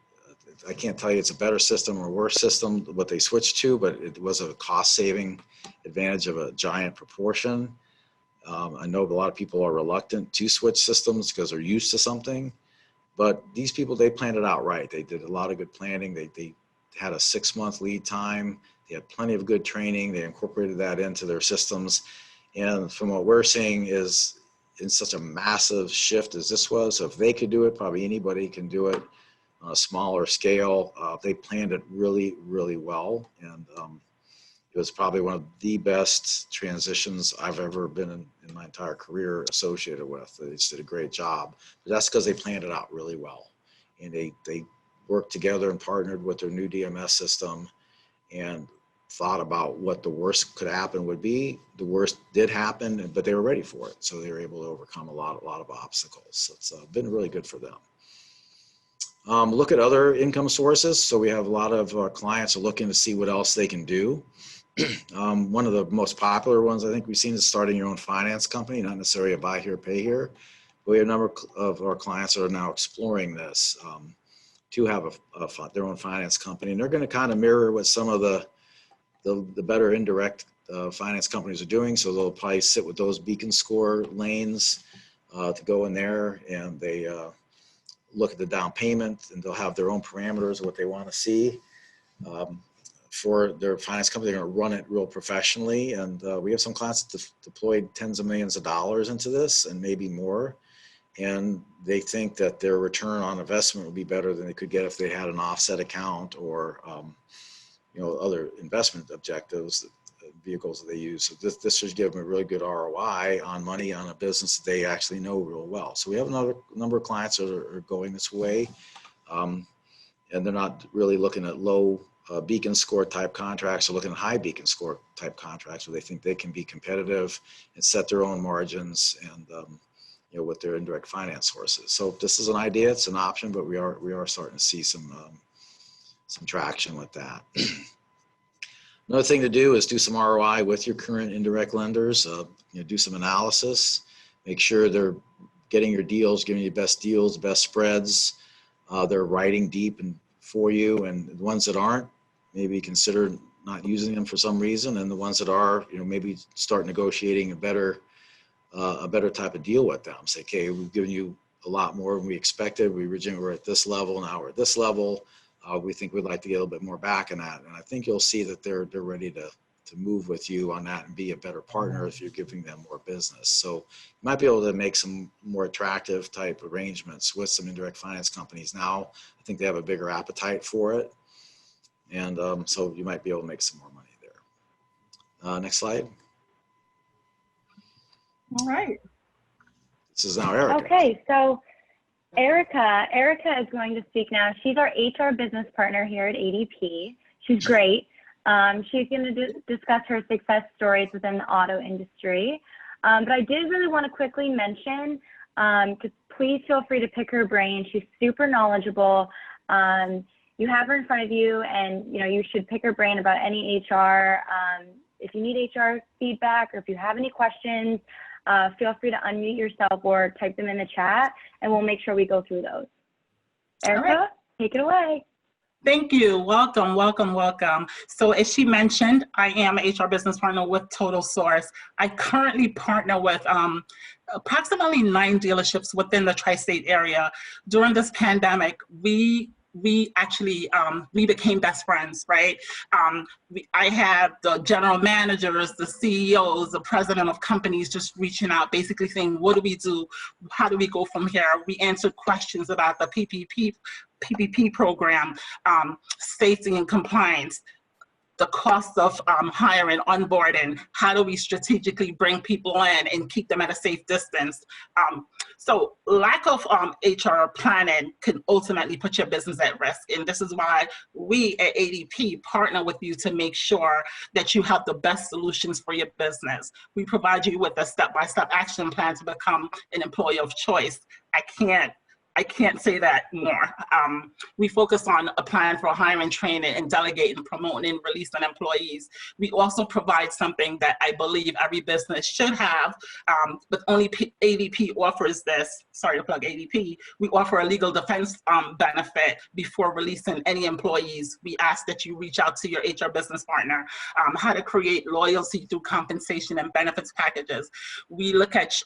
Speaker 4: I can't tell you it's a better system or a worse system, what they switched to, but it was a cost-saving advantage of a giant proportion. I know a lot of people are reluctant to switch systems because they're used to something, but these people, they planned it out right. They did a lot of good planning. They had a 6-month lead time. They had plenty of good training. They incorporated that into their systems. And from what we're seeing is, in such a massive shift as this was, so if they could do it, probably anybody can do it on a smaller scale. They planned it really, really well. And it was probably one of the best transitions I've ever been in my entire career associated with. They just did a great job. But that's because they planned it out really well. And they worked together and partnered with their new DMS system. And thought about what the worst could happen would be. The worst did happen, but they were ready for it. So they were able to overcome a lot of obstacles. So it's been really good for them. Look at other income sources. So we have a lot of our clients are looking to see what else they can do. One of the most popular ones I think we've seen is starting your own finance company, not necessarily a buy here, pay here. But we have a number of our clients that are now exploring this to have their own finance company. And they're going to kind of mirror what some of the better indirect finance companies are doing. So they'll probably sit with those beacon score lanes to go in there, and they look at the down payment, and they'll have their own parameters of what they want to see. For their finance company, they're going to run it real professionally. And we have some clients that deployed tens of millions of dollars into this and maybe more. And they think that their return on investment would be better than they could get if they had an offset account or other investment objectives, vehicles that they use. So this should give them a really good ROI on money on a business that they actually know real well. So we have another number of clients that are going this way. And they're not really looking at low beacon score type contracts, or looking at high beacon score type contracts where they think they can be competitive and set their own margins and with their indirect finance sources. So this is an idea, it's an option, but we are starting to see some traction with that. Another thing to do is do some ROI with your current indirect lenders. Do some analysis, make sure they're getting your deals, giving you best deals, best spreads. They're writing deep and for you, and the ones that aren't, maybe consider not using them for some reason, and the ones that are, maybe start negotiating a better type of deal with them. Say, okay, we've given you a lot more than we expected. We originally were at this level, now we're at this level. We think we'd like to get a little bit more back in that. And I think you'll see that they're ready to move with you on that and be a better partner if you're giving them more business. So you might be able to make some more attractive type arrangements with some indirect finance companies. Now, I think they have a bigger appetite for it. And so you might be able to make some more money there. Next slide.
Speaker 5: All right.
Speaker 4: This is now Erica.
Speaker 1: Okay, so Erica is going to speak now. She's our HR business partner here at ADP. She's great. She's going to discuss her success stories within the auto industry. But I did really want to quickly mention, to please feel free to pick her brain. She's super knowledgeable. You have her in front of you, and you should pick her brain about any HR. If you need HR feedback, or if you have any questions, feel free to unmute yourself or type them in the chat, and we'll make sure we go through those. Erica, right. Take it away.
Speaker 5: Thank you. Welcome, welcome, welcome. So as she mentioned, I am an HR business partner with Total Source. I currently partner with approximately 9 dealerships within the tri-state area. During this pandemic, we actually we became best friends, right? I had the general managers, the CEOs, the president of companies just reaching out, basically saying, what do we do? How do we go from here? We answered questions about the PPP program, safety and compliance, the cost of hiring, onboarding, how do we strategically bring people in and keep them at a safe distance? So lack of HR planning can ultimately put your business at risk. And this is why we at ADP partner with you to make sure that you have the best solutions for your business. We provide you with a step-by-step action plan to become an employer of choice. I can't say that more. We focus on a plan for hiring, training, and delegating, promoting, and releasing employees. We also provide something that I believe every business should have, but only ADP offers this. Sorry to plug ADP. We offer a legal defense benefit before releasing any employees. We ask that you reach out to your HR business partner, how to create loyalty through compensation and benefits packages. We look at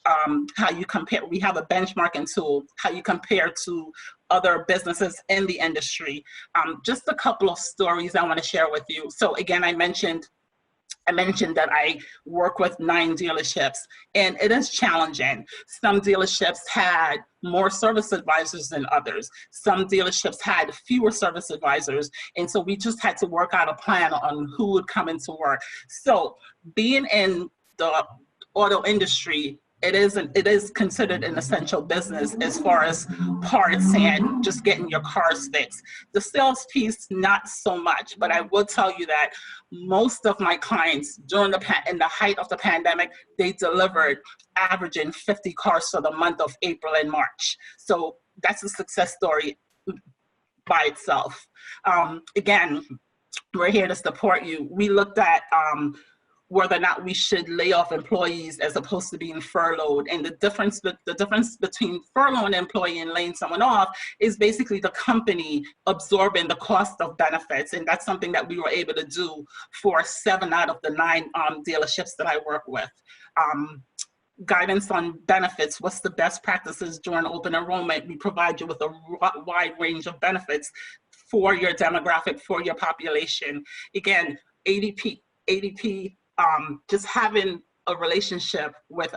Speaker 5: how you compare. We have a benchmarking tool, how you compare to other businesses in the industry. Just a couple of stories I want to share with you. So again, I mentioned that I work with 9 dealerships, and it is challenging. Some dealerships had more service advisors than others. Some dealerships had fewer service advisors, and so we just had to work out a plan on who would come into work. So being in the auto industry, it is considered an essential business as far as parts and just getting your cars fixed. The sales piece, not so much, but I will tell you that most of my clients during in the height of the pandemic, they delivered averaging 50 cars for the month of April and March. So that's a success story by itself. Again, we're here to support you. We looked at whether or not we should lay off employees as opposed to being furloughed. And the difference between furloughing an employee and laying someone off is basically the company absorbing the cost of benefits. And that's something that we were able to do for 7 out of the 9 dealerships that I work with. Guidance on benefits, what's the best practices during open enrollment? We provide you with a wide range of benefits for your demographic, for your population. Again, ADP, just having a relationship with,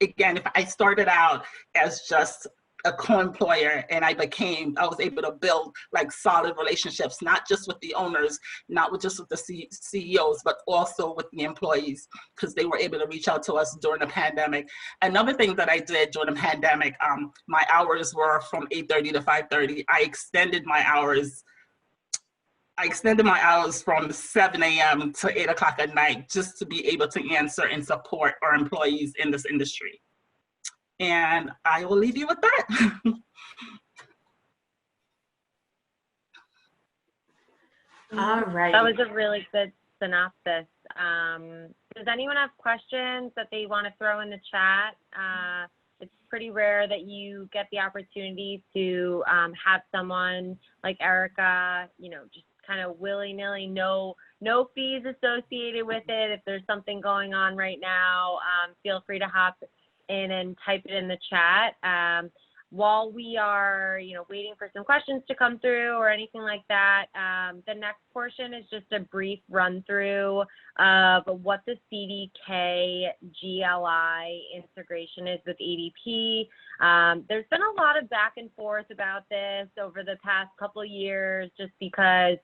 Speaker 5: again, if I started out as just a co-employer and I was able to build like solid relationships, not just with the owners, not just with the CEOs, but also with the employees, because they were able to reach out to us during the pandemic. Another thing that I did during the pandemic, my hours were from 8:30 to 5:30. I extended my hours from 7 a.m. to 8 o'clock at night just to be able to answer and support our employees in this industry. And I will leave you with that.
Speaker 6: All right.
Speaker 2: That was a really good synopsis. Does anyone have questions that they want to throw in the chat? It's pretty rare that you get the opportunity to have someone like Erica, just kind of willy-nilly, no fees associated with it. If there's something going on right now, feel free to hop in and type it in the chat. While we are, waiting for some questions to come through or anything like that, the next portion is just a brief run through of what the CDK GLI integration is with ADP. There's been a lot of back and forth about this over the past couple of years, just because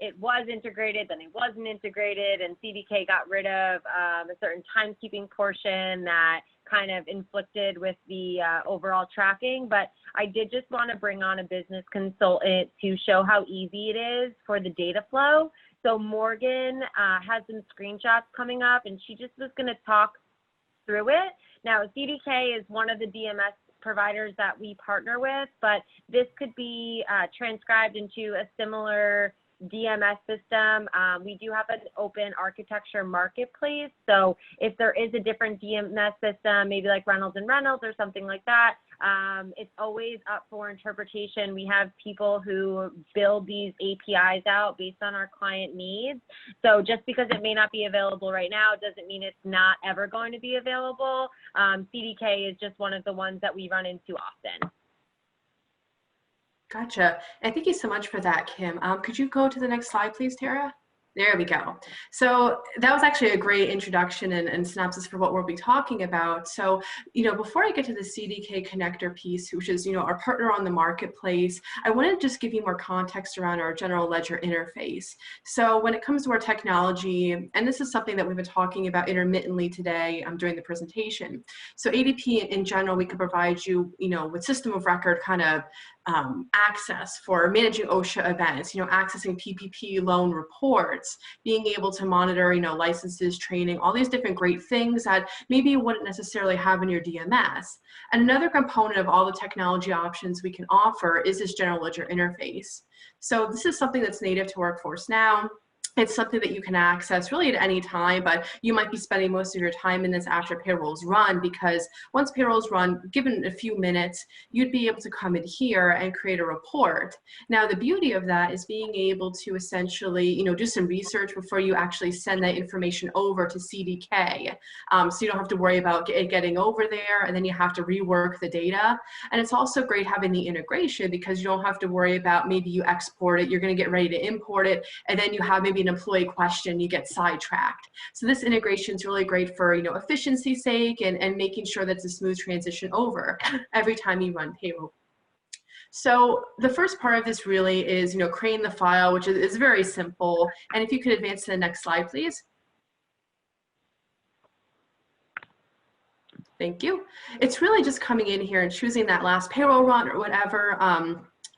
Speaker 2: it was integrated, then it wasn't integrated, and CDK got rid of a certain timekeeping portion that kind of inflicted with the overall tracking. But I did just want to bring on a business consultant to show how easy it is for the data flow. So Morgan has some screenshots coming up, and she just was going to talk through it. Now, CDK is one of the DMS providers that we partner with, but this could be transcribed into a similar DMS system. We do have an open architecture marketplace. So if there is a different DMS system, maybe like Reynolds and Reynolds or something like that, it's always up for interpretation. We have people who build these APIs out based on our client needs. So just because it may not be available right now doesn't mean it's not ever going to be available. CDK is just one of the ones that we run into often.
Speaker 6: Gotcha. And thank you so much for that, Kim. Could you go to the next slide, please, Tara? There we go. So that was actually a great introduction and synopsis for what we'll be talking about. So, before I get to the CDK connector piece, which is, our partner on the marketplace, I want to just give you more context around our general ledger interface. So when it comes to our technology, and this is something that we've been talking about intermittently today during the presentation. So ADP in general, we could provide you, with system of record kind of access for managing OSHA events, accessing PPP loan reports, being able to monitor, licenses, training, all these different great things that maybe you wouldn't necessarily have in your DMS. And another component of all the technology options we can offer is this general ledger interface. So this is something that's native to Workforce Now. It's something that you can access really at any time, but you might be spending most of your time in this after payrolls run, because once payrolls run, given a few minutes, you'd be able to come in here and create a report. Now, the beauty of that is being able to essentially, do some research before you actually send that information over to CDK. So you don't have to worry about it getting over there, and then you have to rework the data. And it's also great having the integration, because you don't have to worry about maybe you export it, you're going to get ready to import it, and then you have maybe an employee question, you get sidetracked. So this integration is really great for efficiency's sake and making sure that's a smooth transition over every time you run payroll. So the first part of this really is creating the file, which is very simple. And if you could advance to the next slide, please. Thank you. It's really just coming in here and choosing that last payroll run or whatever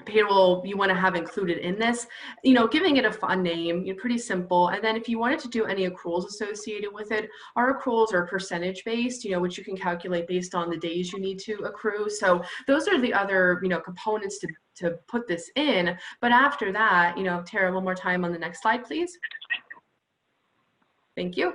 Speaker 6: payroll you want to have included in this, you know, giving it a fun name, pretty simple. And then if you wanted to do any accruals associated with it, our accruals are percentage based, you know, which you can calculate based on the days you need to accrue. So those are the other, you know, components to put this in. But after that, you know, Tara, one more time on the next slide, please. Thank you.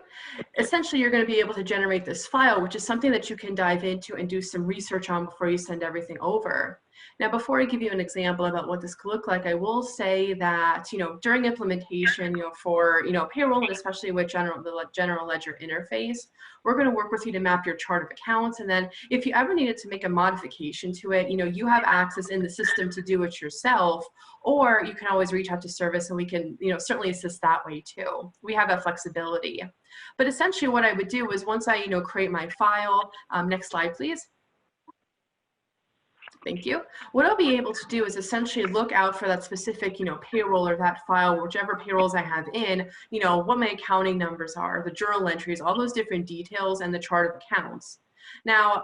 Speaker 6: Essentially, you're going to be able to generate this file, which is something that you can dive into and do some research on before you send everything over. Now, before I give you an example about what this could look like, I will say that, you know, during implementation, you know, for, you know, payroll, and especially with the general ledger interface, we're going to work with you to map your chart of accounts. And then if you ever needed to make a modification to it, you know, you have access in the system to do it yourself, or you can always reach out to service and we can, you know, certainly assist that way too. We have that flexibility. But essentially what I would do is once I, you know, create my file, next slide, please. Thank you. What I'll be able to do is essentially look out for that specific, you know, payroll or that file, whichever payrolls I have in, you know, what my accounting numbers are, the journal entries, all those different details, and the chart of accounts. Now,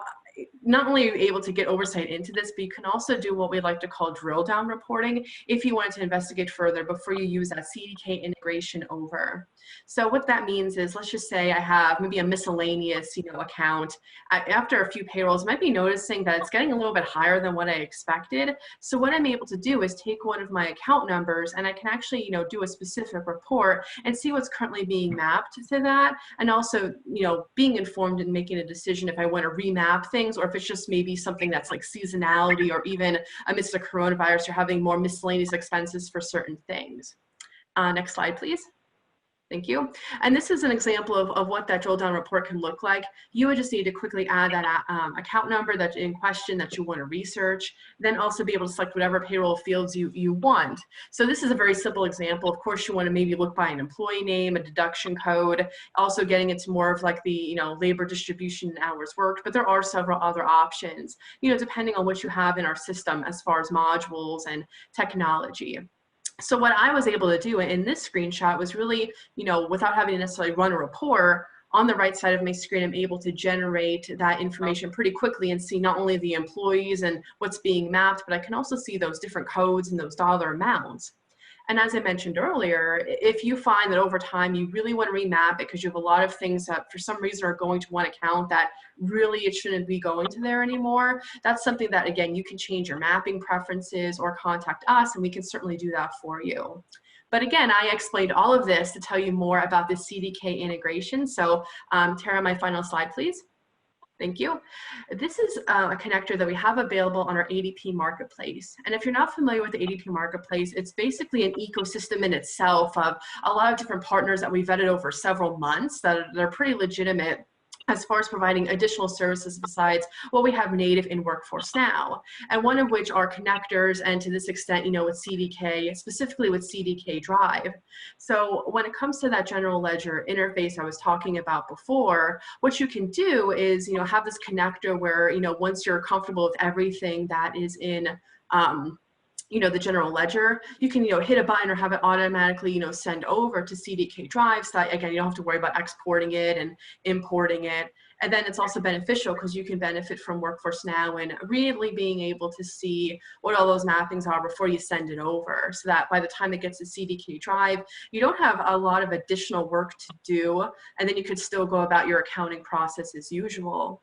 Speaker 6: not only are you able to get oversight into this, but you can also do what we like to call drill down reporting if you wanted to investigate further before you use that CDK integration over. So what that means is, let's just say I have maybe a miscellaneous, you know, account. After a few payrolls, I might be noticing that it's getting a little bit higher than what I expected. So what I'm able to do is take one of my account numbers and I can actually, you know, do a specific report and see what's currently being mapped to that. And also, you know, being informed and making a decision if I want to remap things or if it's just maybe something that's like seasonality, or even amidst the coronavirus, you're having more miscellaneous expenses for certain things. Next slide, please. Thank you. And this is an example of what that drill down report can look like. You would just need to quickly add that account number that's in question that you want to research, then also be able to select whatever payroll fields you want. So this is a very simple example. Of course, you want to maybe look by an employee name, a deduction code, also getting into more of like the, you know, labor distribution and hours worked, but there are several other options, you know, depending on what you have in our system as far as modules and technology. So what I was able to do in this screenshot was really, you know, without having to necessarily run a report, on the right side of my screen, I'm able to generate that information pretty quickly and see not only the employees and what's being mapped, but I can also see those different codes and those dollar amounts. And as I mentioned earlier, if you find that over time you really want to remap it because you have a lot of things that for some reason are going to one account that really it shouldn't be going to there anymore, that's something that, again, you can change your mapping preferences or contact us and we can certainly do that for you. But again, I explained all of this to tell you more about the CDK integration. So Tara, my final slide, please. Thank you. This is a connector that we have available on our ADP marketplace. And if you're not familiar with the ADP marketplace, it's basically an ecosystem in itself of a lot of different partners that we vetted over several months that are pretty legitimate as far as providing additional services besides what we have native in Workforce Now, and one of which are connectors, and to this extent, you know, with CDK, specifically with CDK Drive. So when it comes to that general ledger interface I was talking about before, what you can do is, you know, have this connector where, you know, once you're comfortable with everything that is in you know, the general ledger, you can, you know, hit a button or have it automatically, you know, send over to CDK Drive. So that, again, you don't have to worry about exporting it and importing it. And then it's also beneficial because you can benefit from Workforce Now and really being able to see what all those mappings are before you send it over. So that by the time it gets to CDK Drive, you don't have a lot of additional work to do. And then you could still go about your accounting process as usual.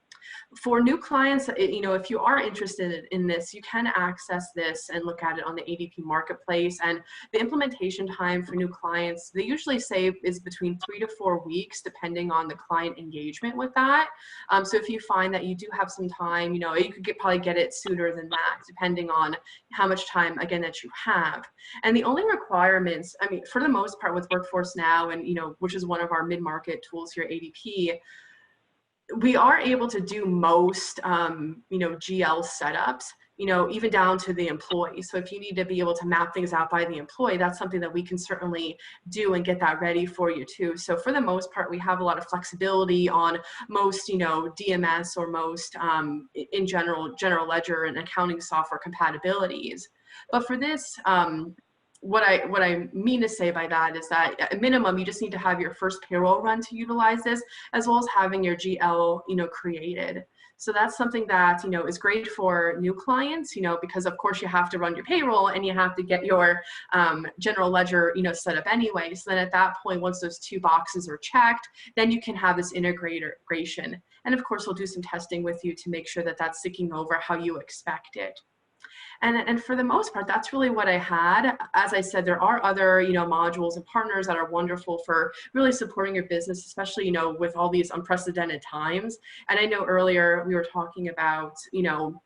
Speaker 6: For new clients, you know, if you are interested in this, you can access this and look at it on the ADP marketplace. And the implementation time for new clients, they usually say is between 3 to 4 weeks, depending on the client engagement with that. So if you find that you do have some time, you know, you could probably get it sooner than that, depending on how much time, again, that you have. And the only requirements, I mean, for the most part with Workforce Now, and, you know, which is one of our mid-market tools here at ADP, we are able to do most, you know, GL setups, you know, even down to the employee. So if you need to be able to map things out by the employee, that's something that we can certainly do and get that ready for you too. So for the most part, we have a lot of flexibility on most, you know, DMS or most in general ledger and accounting software compatibilities. But for this, what I mean to say by that is that at minimum, you just need to have your first payroll run to utilize this, as well as having your GL, you know, created. So that's something that, you know, is great for new clients, you know, because of course you have to run your payroll and you have to get your general ledger, you know, set up anyway. So then at that point, once those two boxes are checked, then you can have this integration. And of course, we'll do some testing with you to make sure that that's sticking over how you expect it. And for the most part, that's really what I had. As I said, there are other, you know, modules and partners that are wonderful for really supporting your business, especially, you know, with all these unprecedented times. And I know earlier we were talking about, you know,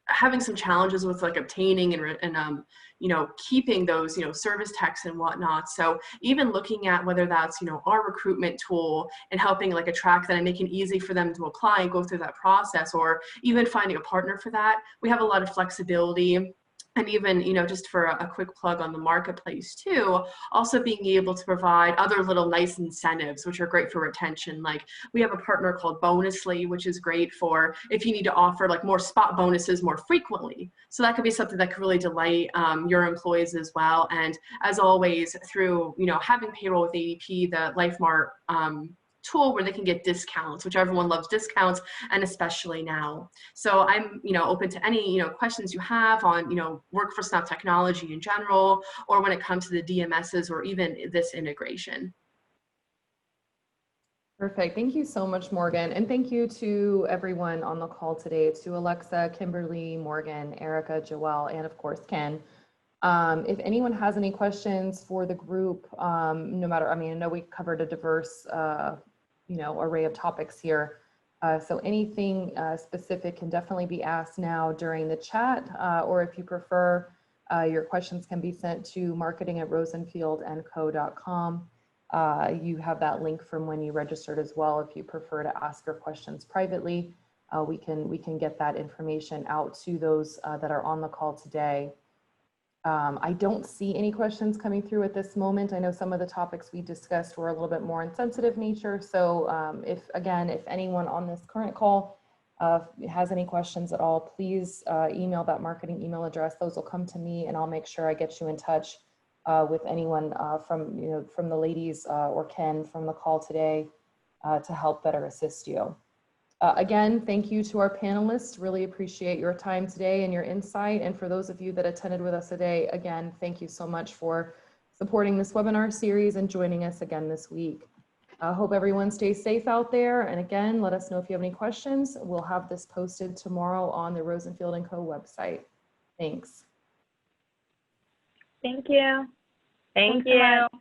Speaker 6: having some challenges with like obtaining and you know, keeping those, you know, service techs and whatnot. So even looking at whether that's, you know, our recruitment tool and helping like attract that and making it easy for them to apply and go through that process, or even finding a partner for that, we have a lot of flexibility. And even, you know, just for a quick plug on the marketplace too, also being able to provide other little nice incentives, which are great for retention. Like we have a partner called Bonusly, which is great for if you need to offer like more spot bonuses more frequently. So that could be something that could really delight your employees as well. And as always, through, you know, having payroll with ADP, the LifeMart tool where they can get discounts, which everyone loves discounts, and especially now. So I'm, you know, open to any, you know, questions you have on, you know, workforce SNAP technology in general, or when it comes to the DMSs or even this integration.
Speaker 7: Perfect. Thank you so much, Morgan. And thank you to everyone on the call today, to Alexa, Kimberly, Morgan, Erica, Joelle, and of course, Ken. If anyone has any questions for the group, no matter, I mean, I know we covered a diverse, you know, array of topics here. So anything specific can definitely be asked now during the chat, or if you prefer, your questions can be sent to marketing@rosenfieldandco.com. You have that link from when you registered as well. If you prefer to ask your questions privately, we can get that information out to those that are on the call today. I don't see any questions coming through at this moment. I know some of the topics we discussed were a little bit more in sensitive nature. So if anyone on this current call has any questions at all, please email that marketing email address. Those will come to me and I'll make sure I get you in touch with anyone from the ladies or Ken from the call today to help better assist you. Again, thank you to our panelists. Really appreciate your time today and your insight. And for those of you that attended with us today, again, thank you so much for supporting this webinar series and joining us again this week. I hope everyone stays safe out there. And again, let us know if you have any questions. We'll have this posted tomorrow on the Rosenfield & Co. website. Thanks.
Speaker 1: Thank you.
Speaker 2: Thank
Speaker 1: Thanks so
Speaker 2: you.
Speaker 1: much.